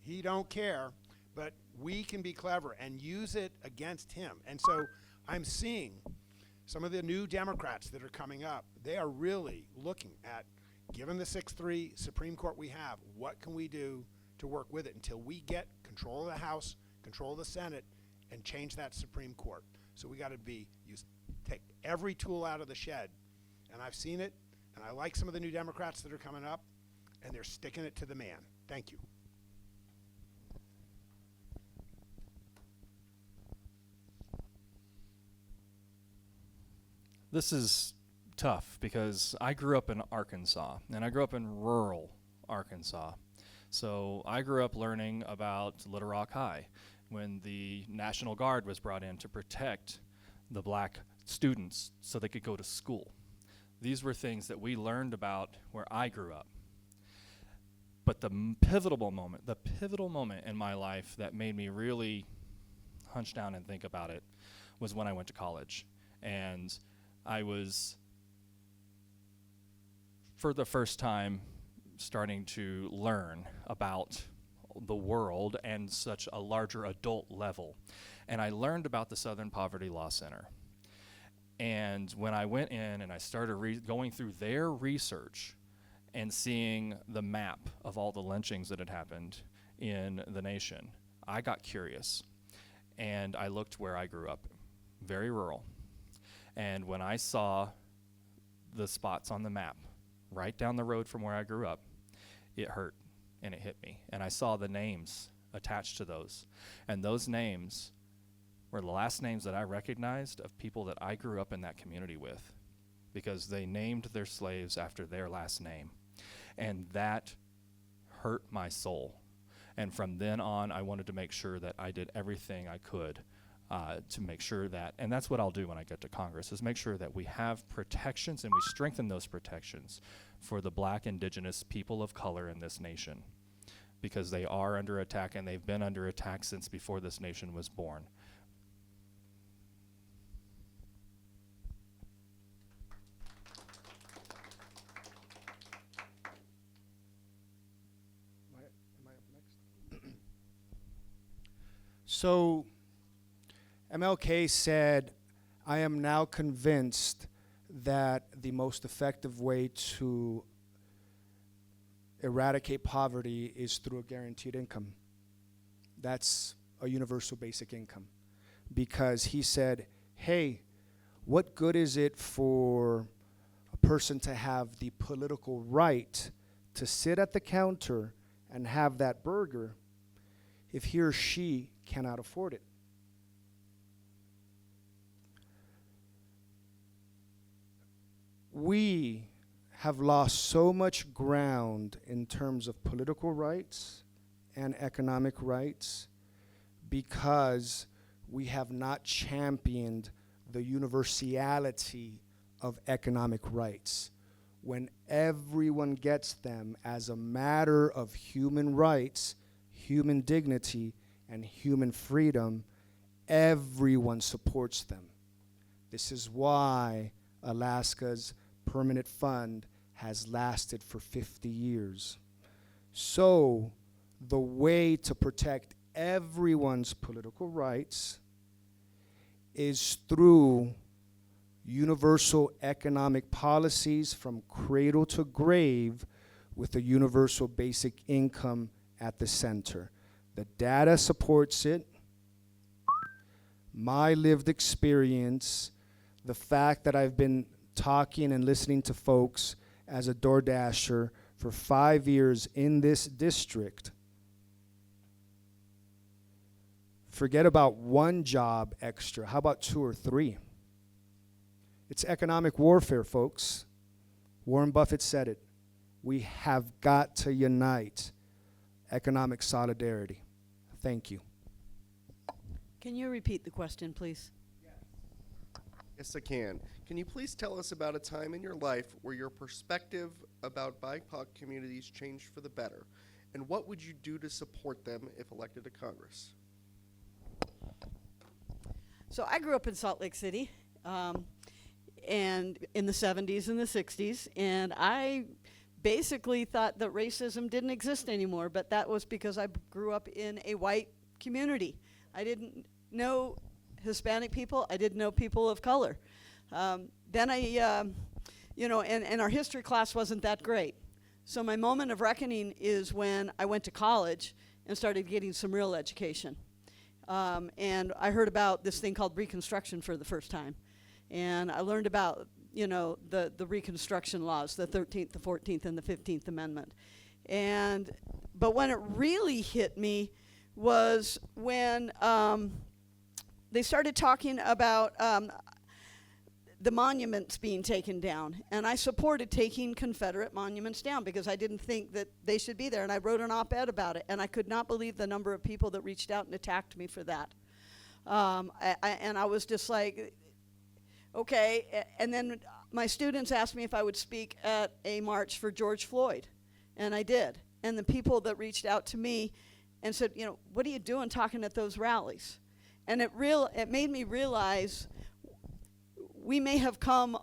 He don't care, but we can be clever and use it against him. And so I'm seeing some of the new Democrats that are coming up, they are really looking at, given the 6-3 Supreme Court we have, what can we do to work with it until we get control of the House, control of the Senate, and change that Supreme Court. So we got to take every tool out of the shed. And I've seen it, and I like some of the new Democrats that are coming up, and they're sticking it to the man. Thank you. This is tough because I grew up in Arkansas, and I grew up in rural Arkansas. So I grew up learning about Little Rock High when the National Guard was brought in to protect the black students so they could go to school. These were things that we learned about where I grew up. But the pivotal moment in my life that made me really hunch down and think about it was when I went to college. And I was, for the first time, starting to learn about the world and such a larger adult level. And I learned about the Southern Poverty Law Center. And when I went in and I started going through their research and seeing the map of all the lynchings that had happened in the nation, I got curious. And I looked where I grew up, very rural. And when I saw the spots on the map right down the road from where I grew up, it hurt and it hit me. And I saw the names attached to those. And those names were the last names that I recognized of people that I grew up in that community with, because they named their slaves after their last name. And that hurt my soul. And from then on, I wanted to make sure that I did everything I could to make sure that, and that's what I'll do when I get to Congress, is make sure that we have protections and we strengthen those protections for the Black, Indigenous people of color in this nation, because they are under attack and they've been under attack since before this nation was born. Am I up next? So, MLK said, I am now convinced that the most effective way to eradicate poverty is through a guaranteed income. That's a universal basic income. Because he said, hey, what good is it for a person to have the political right to sit at the counter and have that burger if he or she cannot afford it? We have lost so much ground in terms of political rights and economic rights because we have not championed the universality of economic rights. When everyone gets them as a matter of human rights, human dignity, and human freedom, everyone supports them. This is why Alaska's permanent fund has lasted for 50 years. So, the way to protect everyone's political rights is through universal economic policies from cradle to grave with a universal basic income at the center. The data supports it. My lived experience, the fact that I've been talking and listening to folks as a DoorDasher for 5 years in this district. Forget about one job extra. How about 2 or 3? It's economic warfare, folks. Warren Buffett said it. We have got to unite. Economic solidarity. Thank you. Can you repeat the question, please? Yes, I can. Can you please tell us about a time in your life where your perspective about BIPOC communities changed for the better? And what would you do to support them if elected to Congress? So I grew up in Salt Lake City, and in the 70s and the 60s, and I basically thought that racism didn't exist anymore, but that was because I grew up in a white community. I didn't know Hispanic people. I didn't know people of color. Then I, and our history class wasn't that great. So my moment of reckoning is when I went to college and started getting some real education. And I heard about this thing called Reconstruction for the first time. And I learned about, the Reconstruction laws, the 13th, the 14th, and the 15th Amendment. But when it really hit me was when they started talking about the monuments being taken down. And I supported taking Confederate monuments down because I didn't think that they should be there. And I wrote an op-ed about it. And I could not believe the number of people that reached out and attacked me for that. And I was just like, okay. And then my students asked me if I would speak at a march for George Floyd. And I did. And the people that reached out to me and said, what are you doing talking at those rallies? And it made me realize we may have come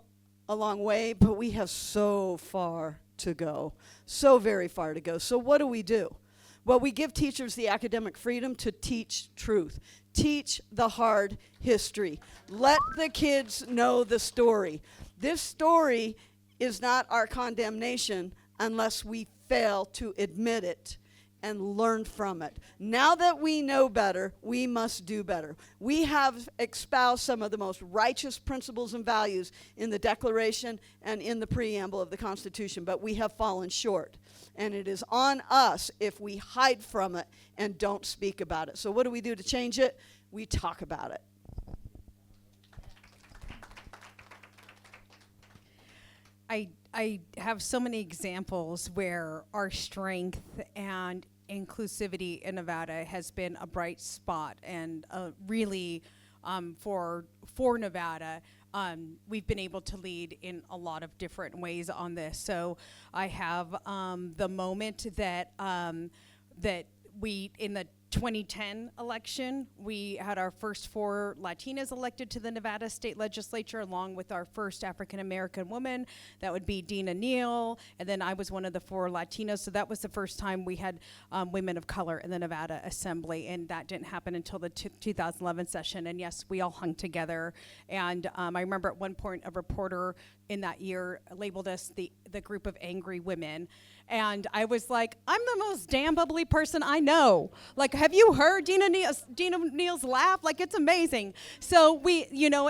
a long way, but we have so far to go, so very far to go. So what do? Well, we give teachers the academic freedom to teach truth. Teach the hard history. Let the kids know the story. This story is not our condemnation unless we fail to admit it and learn from it. Now that we know better, we must do better. We have espoused some of the most righteous principles and values in the Declaration and in the preamble of the Constitution, but we have fallen short. And it is on us if we hide from it and don't speak about it. So what do we do to change it? We talk about it. I have so many examples where our strength and inclusivity in Nevada has been a bright spot, and really for Nevada, we've been able to lead in a lot of different ways on this. So I have the moment that we, in the 2010 election, we had our first 4 Latinas elected to the Nevada state legislature, along with our first African-American woman. That would be Dina Neal, and then I was one of the 4 Latinos, so that was the first time we had women of color in the Nevada Assembly, and that didn't happen until the 2011 session, and yes, we all hung together. And I remember at one point a reporter in that year labeled us the group of angry women, and I was like, I'm the most damn bubbly person I know. Like, have you heard Dina Neal's laugh? Like, it's amazing. So we,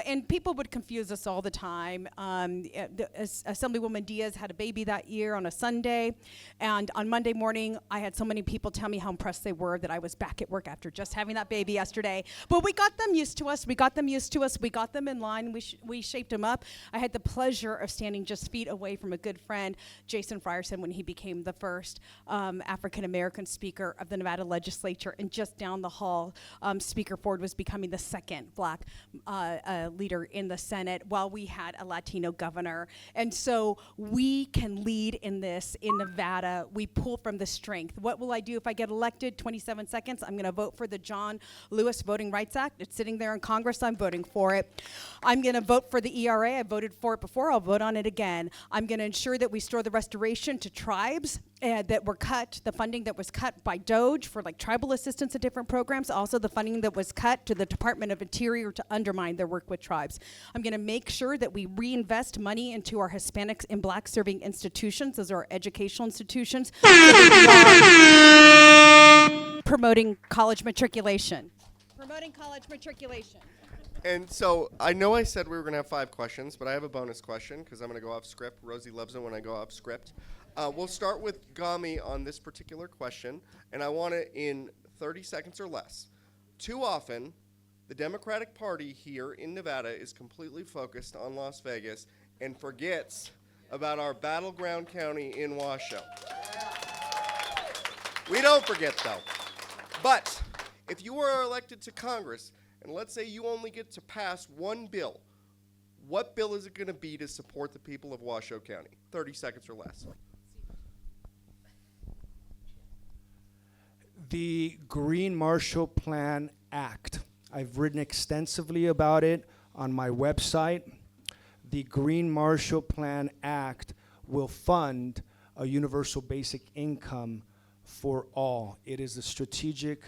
and people would confuse us all the time. Assemblywoman Diaz had a baby that year on a Sunday, and on Monday morning, I had so many people tell me how impressed they were that I was back at work after just having that baby yesterday. But we got them used to us. We got them in line. We shaped them up. I had the pleasure of standing just feet away from a good friend, Jason Frierson, when he became the first African-American speaker of the Nevada legislature, and just down the hall, Speaker Ford was becoming the second black leader in the Senate, while we had a Latino governor. And so we can lead in this in Nevada. We pull from the strength. What will I do if I get elected? 27 seconds. I'm going to vote for the John Lewis Voting Rights Act. It's sitting there in Congress. I'm voting for it. I'm going to vote for the ERA. I voted for it before. I'll vote on it again. I'm going to ensure that we restore the restoration to tribes that were cut, the funding that was cut by DOGE for like tribal assistance and different programs, also the funding that was cut to the Department of Interior to undermine their work with tribes. I'm going to make sure that we reinvest money into our Hispanics and Black serving institutions. Those are our educational institutions. Promoting college matriculation. And so I know I said we were going to have 5 questions, but I have a bonus question because I'm going to go off script. Rosie loves it when I go off script. We'll start with Gami on this particular question, and I want it in 30 seconds or less. Too often, the Democratic Party here in Nevada is completely focused on Las Vegas and forgets about our battleground county in Washoe. We don't forget, though. But if you are elected to Congress, and let's say you only get to pass one bill, what bill is it going to be to support the people of Washoe County? 30 seconds or less. The Green Marshall Plan Act. I've written extensively about it on my website. The Green Marshall Plan Act will fund a universal basic income for all. It is a strategic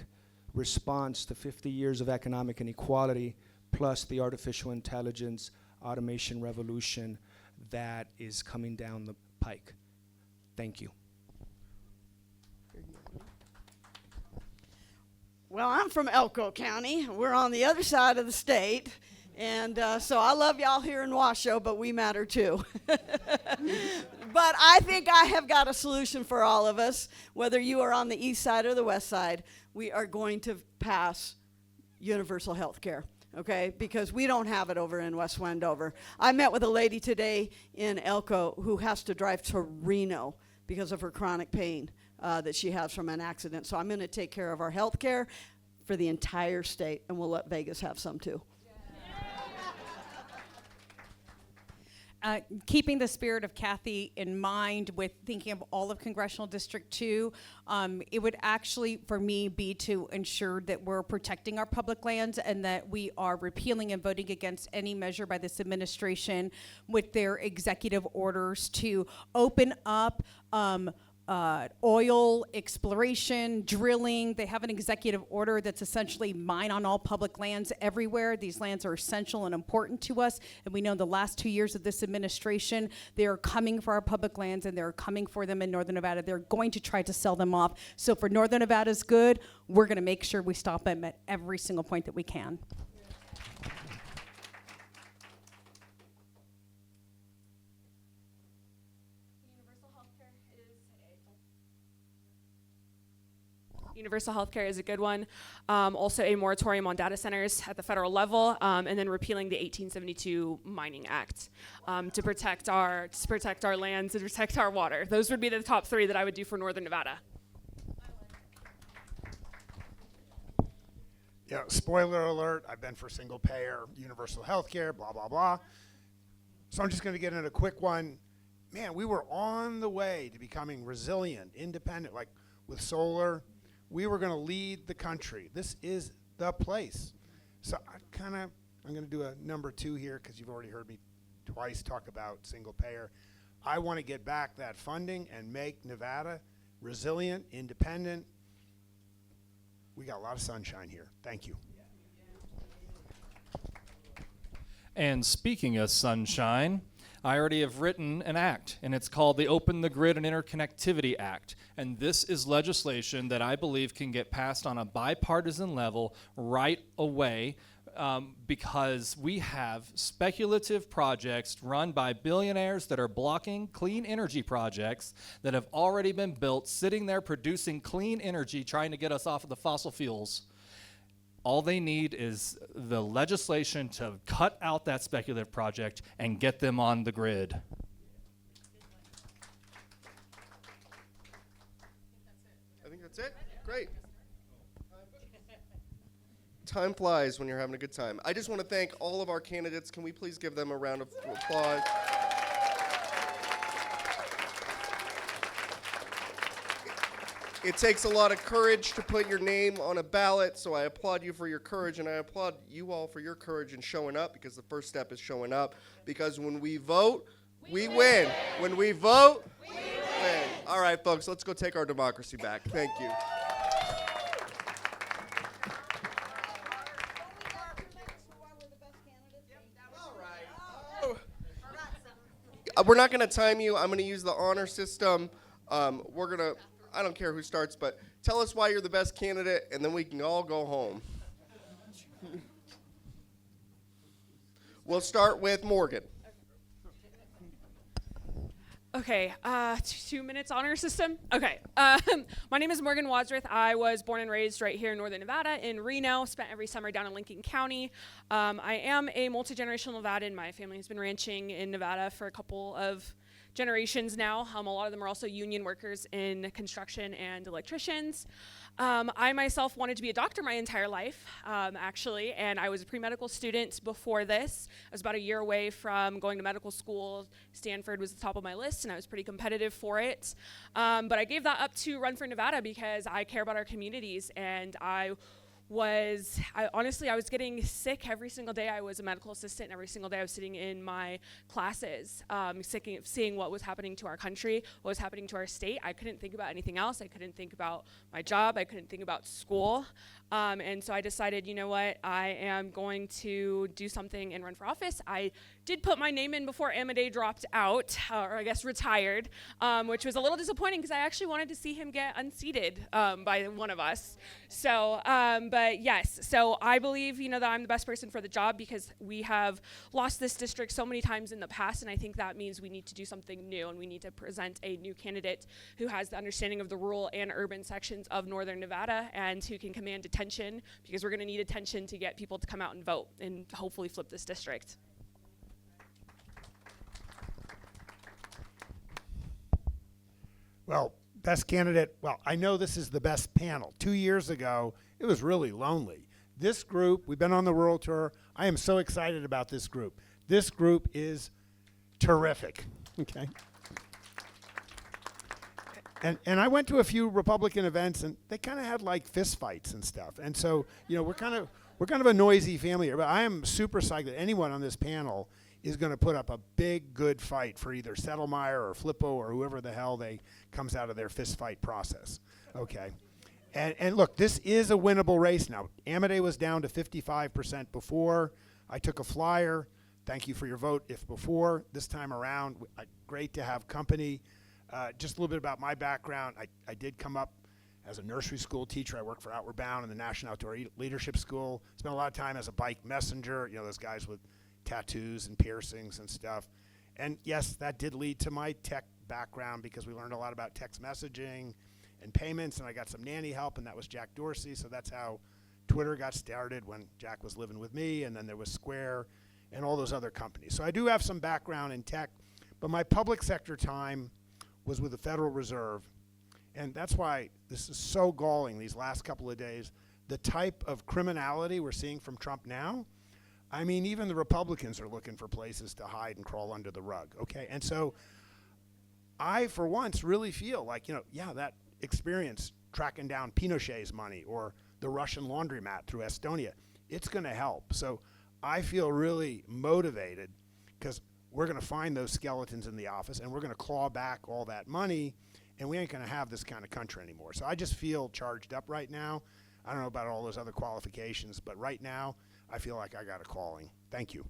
response to 50 years of economic inequality, plus the artificial intelligence automation revolution that is coming down the pike. Thank you. Well, I'm from Elko County. We're on the other side of the state. And so I love y'all here in Washoe, but we matter too. But I think I have got a solution for all of us, whether you are on the east side or the west side. We are going to pass universal health care, okay? Because we don't have it over in West Wendover. I met with a lady today in Elko who has to drive to Reno because of her chronic pain that she has from an accident. So I'm going to take care of our health care for the entire state, and we'll let Vegas have some too. keeping the spirit of Kathy in mind with thinking of all of Congressional District 2, it would actually, for me, be to ensure that we're protecting our public lands and that we are repealing and voting against any measure by this administration with their executive orders to open up oil exploration, drilling. They have an executive order that's essentially mine on all public lands everywhere. These lands are essential and important to us. And we know the last 2 years of this administration, they are coming for our public lands and they're coming for them in Northern Nevada. They're going to try to sell them off. So for Northern Nevada's good, we're going to make sure we stop them at every single point that we can. Universal healthcare is a good one. Also a moratorium on data centers at the federal level, and then repealing the 1872 Mining Act to protect our lands and protect our water. Those would be the top 3 that I would do for Northern Nevada. Yeah, spoiler alert, I've been for single payer, universal health care, blah, blah, blah. So I'm just going to get in a quick one. Man, we were on the way to becoming resilient, independent, like with solar. We were going to lead the country. This is the place. So I'm going to do a number 2 here because you've already heard me twice talk about single payer. I want to get back that funding and make Nevada resilient, independent. We got a lot of sunshine here. Thank you. And speaking of sunshine, I already have written an act, and it's called the Open the Grid and Interconnectivity Act. And this is legislation that I believe can get passed on a bipartisan level right away because we have speculative projects run by billionaires that are blocking clean energy projects that have already been built, sitting there producing clean energy, trying to get us off of the fossil fuels. All they need is the legislation to cut out that speculative project and get them on the grid. I think that's it. Great. Time flies when you're having a good time. I just want to thank all of our candidates. Can we please give them a round of applause? It takes a lot of courage to put your name on a ballot, so I applaud you for your courage, and I applaud you all for your courage in showing up, because the first step is showing up. Because when we vote, we win. When we vote, we win. All right, folks, let's go take our democracy back. Thank you. We're not going to time you. I'm going to use the honor system. I don't care who starts, but tell us why you're the best candidate, and then we can all go home. We'll start with Morgan. Okay, 2 minutes honor system. Okay, my name is Morgan Wadsworth. I was born and raised right here in Northern Nevada in Reno, spent every summer down in Lincoln County. I am a multi-generational Nevadan. My family has been ranching in Nevada for a couple of generations now. A lot of them are also union workers in construction and electricians. I myself wanted to be a doctor my entire life, actually, and I was a pre-medical student before this. I was about a year away from going to medical school. Stanford was the top of my list, and I was pretty competitive for it. But I gave that up to run for Nevada because I care about our communities, and I was getting sick every single day. I was a medical assistant, and every single day I was sitting in my classes, sick of seeing what was happening to our country, what was happening to our state. I couldn't think about anything else. I couldn't think about my job. I couldn't think about school. And so I decided, you know what, I am going to do something and run for office. I did put my name in before Amadei dropped out, or I guess retired, which was a little disappointing because I actually wanted to see him get unseated by one of us. So, but yes, so I believe, that I'm the best person for the job because we have lost this district so many times in the past, and I think that means we need to do something new, and we need to present a new candidate who has the understanding of the rural and urban sections of Northern Nevada and who can command attention, because we're going to need attention to get people to come out and vote and hopefully flip this district. Well, best candidate, well, I know this is the best panel. 2 years ago, it was really lonely. This group, we've been on the rural tour. I am so excited about this group. This group is terrific. Okay. And I went to a few Republican events, and they kind of had like fist fights and stuff. And so, you know, we're kind of a noisy family here. But I am super psyched that anyone on this panel is going to put up a big, good fight for either Settlemyre or Flippo or whoever the hell they comes out of their fist fight process. Okay. And look, this is a winnable race now. Amade was down to 55% before. I took a flyer. Thank you for your vote if before. This time around, great to have company. Just a little bit about my background. I did come up as a nursery school teacher. I worked for Outward Bound and the National Outdoor Leadership School. Spent a lot of time as a bike messenger, you know, those guys with tattoos and piercings and stuff. And yes, that did lead to my tech background because we learned a lot about text messaging and payments, and I got some nanny help, and that was Jack Dorsey. So that's how Twitter got started when Jack was living with me, and then there was Square and all those other companies. So I do have some background in tech, but my public sector time was with the Federal Reserve, and that's why this is so galling these last couple of days. The type of criminality we're seeing from Trump now, I mean, even the Republicans are looking for places to hide and crawl under the rug, okay? And so I, for once, really feel like, you know, yeah, that experience tracking down Pinochet's money or the Russian laundromat through Estonia, it's going to help. So I feel really motivated because we're going to find those skeletons in the office and we're going to claw back all that money, and we ain't going to have this kind of country anymore. So I just feel charged up right now. I don't know about all those other qualifications, but right now I feel like I got a calling. Thank you.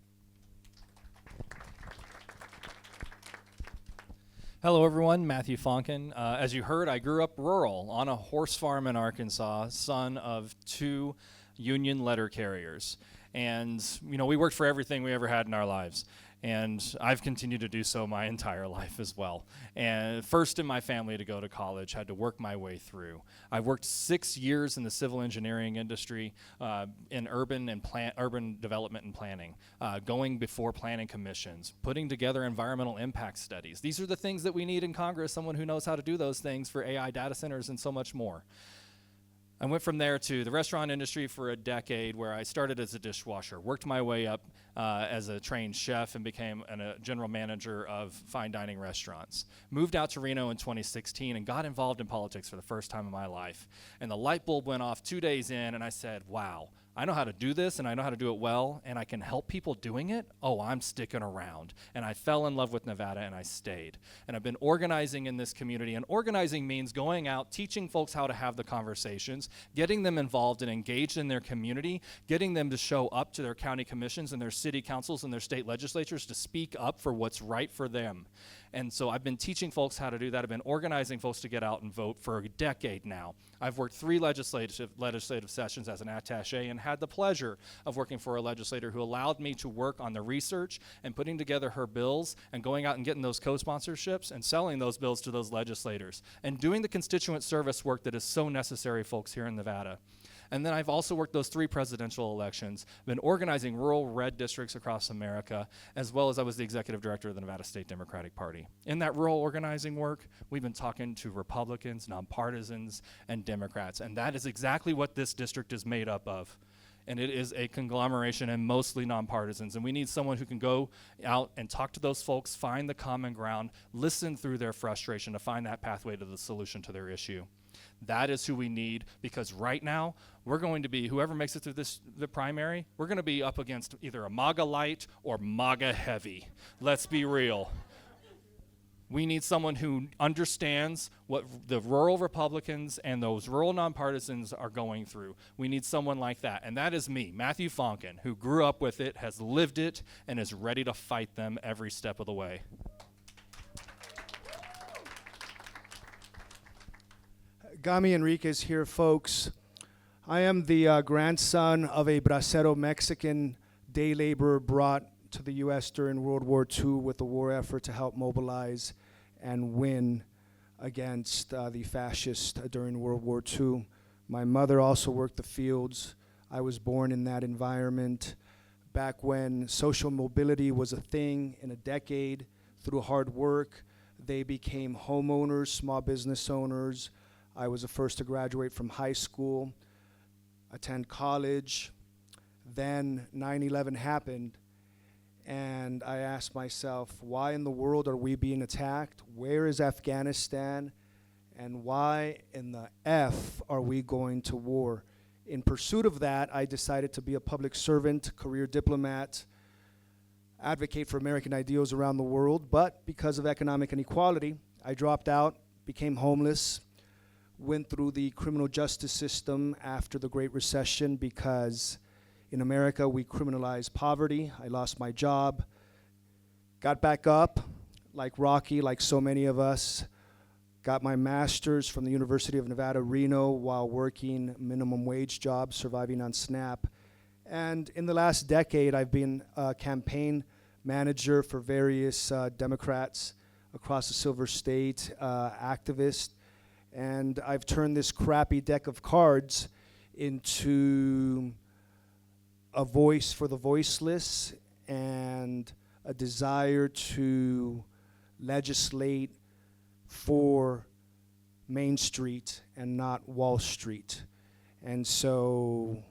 Hello, everyone. Matthew Fonken. As you heard, I grew up rural on a horse farm in Arkansas, son of 2 union letter carriers. And, you know, we worked for everything we ever had in our lives. And I've continued to do so my entire life as well. And first in my family to go to college, had to work my way through. I worked 6 years in the civil engineering industry in urban development and planning, going before planning commissions, putting together environmental impact studies. These are the things that we need in Congress, someone who knows how to do those things for AI data centers and so much more. I went from there to the restaurant industry for a decade, where I started as a dishwasher, worked my way up as a trained chef, and became a general manager of fine dining restaurants. Moved out to Reno in 2016 and got involved in politics for the first time in my life. And the light bulb went off 2 days in, and I said, wow, I know how to do this, and I know how to do it well, and I can help people doing it. Oh, I'm sticking around. And I fell in love with Nevada, and I stayed. And I've been organizing in this community, and organizing means going out, teaching folks how to have the conversations, getting them involved and engaged in their community, getting them to show up to their county commissions and their city councils and their state legislatures to speak up for what's right for them. And so I've been teaching folks how to do that. I've been organizing folks to get out and vote for a decade now. I've worked 3 legislative sessions as an attaché, and had the pleasure of working for a legislator who allowed me to work on the research and putting together her bills and going out and getting those co-sponsorships and selling those bills to those legislators and doing the constituent service work that is so necessary, folks, here in Nevada. And then I've also worked those 3 presidential elections, been organizing rural red districts across America, as well as I was the executive director of the Nevada State Democratic Party. In that rural organizing work, we've been talking to Republicans, nonpartisans, and Democrats, and that is exactly what this district is made up of. And it is a conglomeration and mostly nonpartisans. And we need someone who can go out and talk to those folks, find the common ground, listen through their frustration to find that pathway to the solution to their issue. That is who we need, because right now, we're going to be, whoever makes it through the primary, we're going to be up against either a MAGA light or MAGA heavy. Let's be real. We need someone who understands what the rural Republicans and those rural nonpartisans are going through. We need someone like that, and that is me, Matthew Fonken, who grew up with it, has lived it, and is ready to fight them every step of the way. Gami Enriquez here, folks. I am the grandson of a bracero Mexican day laborer brought to the U.S. during World War II with the war effort to help mobilize and win against the fascists during World War II. My mother also worked the fields. I was born in that environment back when social mobility was a thing. In a decade, through hard work, they became homeowners, small business owners. I was the first to graduate from high school, attend college. Then 9/11 happened, and I asked myself, why in the world are we being attacked? Where is Afghanistan? And why in the F are we going to war? In pursuit of that, I decided to be a public servant, career diplomat, advocate for American ideals around the world, but because of economic inequality, I dropped out, became homeless, went through the criminal justice system after the Great Recession because in America we criminalize poverty. I lost my job, got back up, like Rocky, like so many of us, got my master's from the University of Nevada, Reno, while working minimum wage jobs, surviving on SNAP. And in the last decade, I've been a campaign manager for various Democrats across the Silver State, activist, and I've turned this crappy deck of cards into a voice for the voiceless and a desire to legislate for Main Street and not Wall Street. And so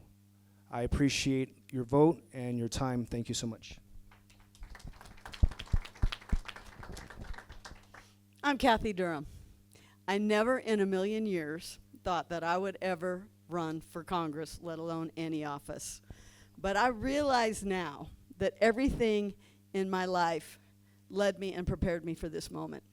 I appreciate your vote and your time. Thank you so much. I'm Kathy Durham. I never in a million years thought that I would ever run for Congress, let alone any office. But I realize now that everything in my life led me and prepared me for this moment.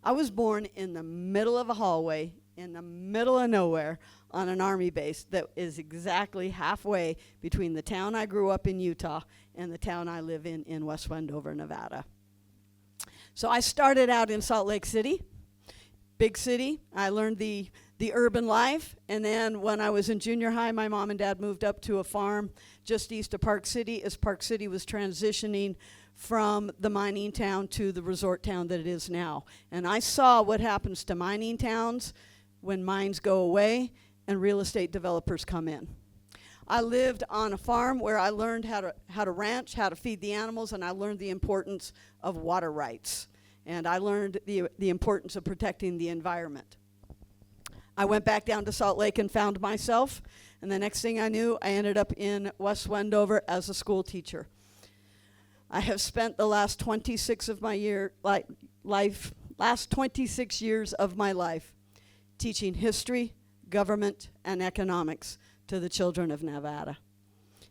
I was born in the middle of a hallway, in the middle of nowhere, on an Army base that is exactly halfway between the town I grew up in, Utah, and the town I live in West Wendover, Nevada. So I started out in Salt Lake City, big city. I learned the urban life, and then when I was in junior high, my mom and dad moved up to a farm just east of Park City as Park City was transitioning from the mining town to the resort town that it is now. And I saw what happens to mining towns when mines go away and real estate developers come in. I lived on a farm where I learned how to ranch, how to feed the animals, and I learned the importance of water rights. And I learned the importance of protecting the environment. I went back down to Salt Lake and found myself, and the next thing I knew, I ended up in West Wendover as a school teacher. I have spent the last 26 of my last 26 years of my life teaching history, government, and economics to the children of Nevada.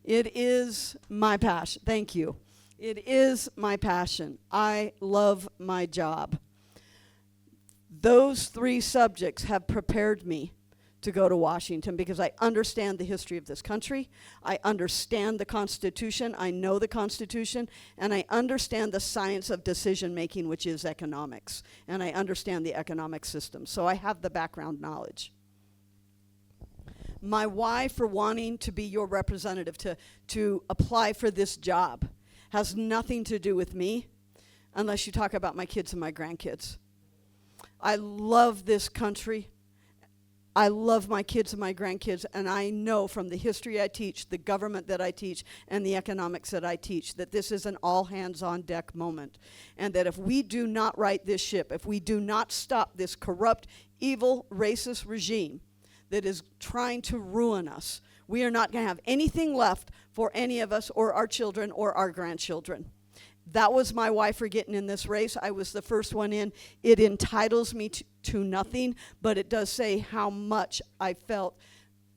It is my passion. Thank you. It is my passion. I love my job. Those three subjects have prepared me to go to Washington because I understand the history of this country. I understand the Constitution. I know the Constitution. And I understand the science of decision making, which is economics. And I understand the economic system. So I have the background knowledge. My why for wanting to be your representative, to apply for this job, has nothing to do with me unless you talk about my kids and my grandkids. I love this country. I love my kids and my grandkids, and I know from the history I teach, the government that I teach, and the economics that I teach, that this is an all-hands-on-deck moment. And that if we do not right this ship, if we do not stop this corrupt, evil, racist regime that is trying to ruin us, we are not going to have anything left for any of us or our children or our grandchildren. That was my why for getting in this race. I was the first one in. It entitles me to nothing, but it does say how much I felt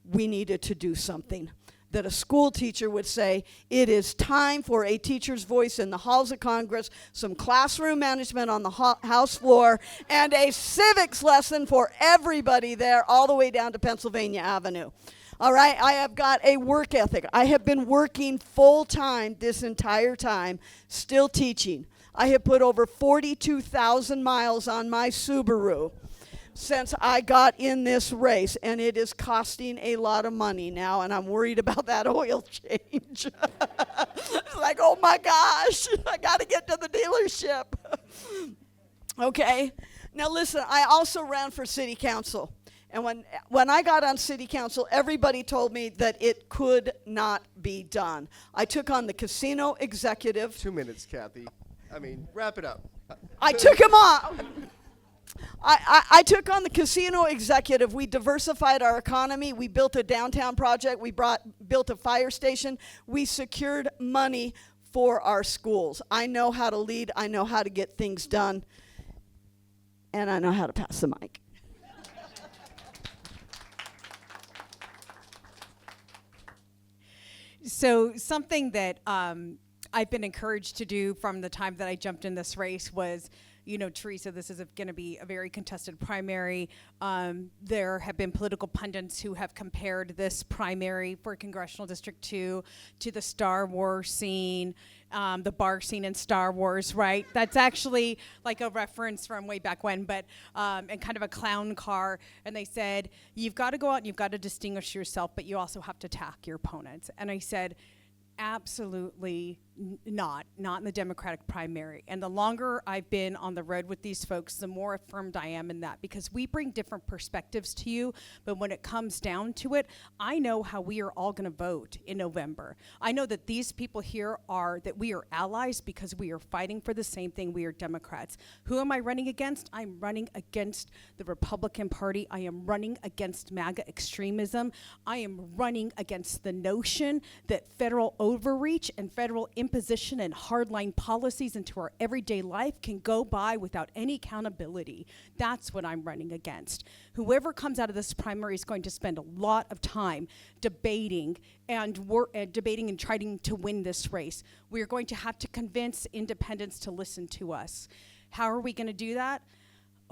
we needed to do something. That a school teacher would say, it is time for a teacher's voice in the halls of Congress, some classroom management on the House floor, and a civics lesson for everybody there all the way down to Pennsylvania Avenue. All right, I have got a work ethic. I have been working full-time this entire time, still teaching. I have put over 42,000 miles on my Subaru since I got in this race, and it is costing a lot of money now, and I'm worried about that oil change. It's like, oh my gosh, I got to get to the dealership. Okay, now listen, I also ran for city council. And when I got on city council, everybody told me that it could not be done. I took on the casino executive. 2 minutes, Kathy. I mean, wrap it up. I took him on. I took on the casino executive. We diversified our economy. We built a downtown project. We built a fire station. We secured money for our schools. I know how to lead, I know how to get things done, and I know how to pass the mic. So something that I've been encouraged to do from the time that I jumped in this race was, you know, Teresa, this is going to be a very contested primary. There have been political pundits who have compared this primary for Congressional District 2 to the Star Wars scene, the bar scene in Star Wars, right? That's actually like a reference from way back when, but and kind of a clown car. And they said, you've got to go out and you've got to distinguish yourself, but you also have to attack your opponents. And I said, absolutely not in the Democratic primary. And the longer I've been on the road with these folks, the more affirmed I am in that, because we bring different perspectives to you, but when it comes down to it, I know how we are all going to vote in November. I know that these people here that we are allies because we are fighting for the same thing. We are Democrats. Who am I running against? I'm running against the Republican Party. I am running against MAGA extremism. I am running against the notion that federal overreach and federal imposition and hardline policies into our everyday life can go by without any accountability. That's what I'm running against. Whoever comes out of this primary is going to spend a lot of time debating and trying to win this race. We are going to have to convince independents to listen to us. How are we going to do that?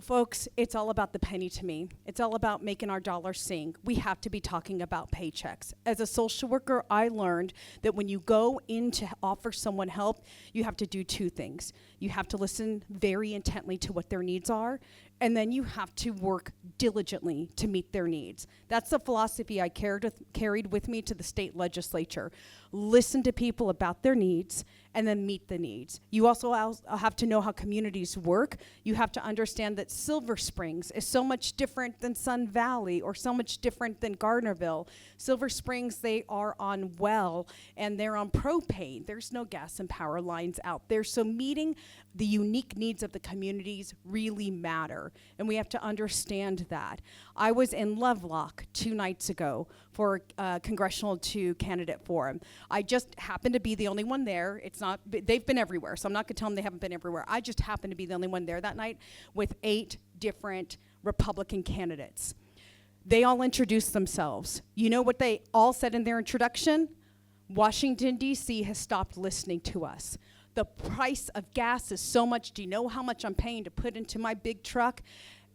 Folks, it's all about the penny to me. It's all about making our dollars sing. We have to be talking about paychecks. As a social worker, I learned that when you go in to offer someone help, you have to do two things. You have to listen very intently to what their needs are, and then you have to work diligently to meet their needs. That's the philosophy I carried with me to the state legislature. Listen to people about their needs and then meet the needs. You also have to know how communities work. You have to understand that Silver Springs is so much different than Sun Valley or so much different than Gardnerville. Silver Springs, they are on well and they're on propane. There's no gas and power lines out there. So meeting the unique needs of the communities really matter, and we have to understand that. I was in Lovelock 2 nights ago for Congressional 2 candidate forum. I just happened to be the only one there. They've been everywhere, so I'm not gonna tell them they haven't been everywhere. I just happened to be the only one there that night with 8 different Republican candidates. They all introduced themselves. You know what they all said in their introduction? Washington, D.C. has stopped listening to us. The price of gas is so much. Do you know how much I'm paying to put into my big truck?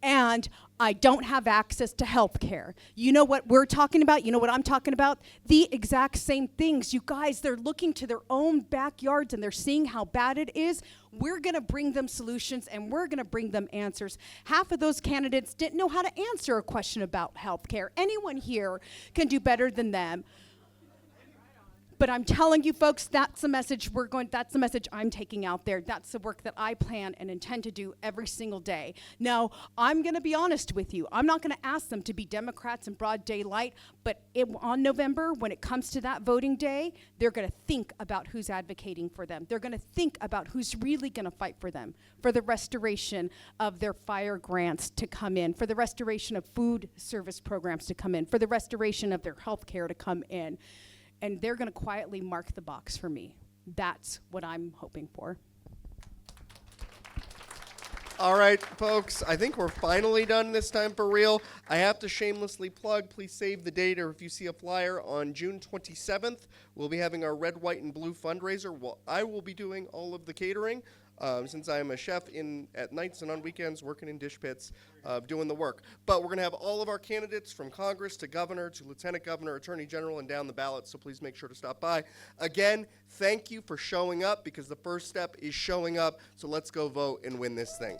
And I don't have access to health care. You know what we're talking about? You know what I'm talking about? The exact same things. You guys, they're looking to their own backyards and they're seeing how bad it is. We're going to bring them solutions and we're going to bring them answers. Half of those candidates didn't know how to answer a question about health care. Anyone here can do better than them. But I'm telling you folks, that's the message that's the message I'm taking out there. That's the work that I plan and intend to do every single day. Now, I'm gonna be honest with you. I'm not gonna ask them to be Democrats in broad daylight, but on November, when it comes to that voting day, they're gonna think about who's advocating for them. They're gonna think about who's really gonna fight for them, for the restoration of their fire grants to come in, for the restoration of food service programs to come in, for the restoration of their health care to come in. And they're going to quietly mark the box for me. That's what I'm hoping for. All right, folks, I think we're finally done this time for real. I have to shamelessly plug, please save the date, or if you see a flyer on June 27th, we'll be having our Red, White, and Blue fundraiser. Well, I will be doing all of the catering. Since I'm a chef at nights and on weekends, working in dish pits, doing the work. But we're going to have all of our candidates from Congress to governor to lieutenant governor, attorney general, and down the ballot, so please make sure to stop by. Again, thank you for showing up, because the first step is showing up, so let's go vote and win this thing.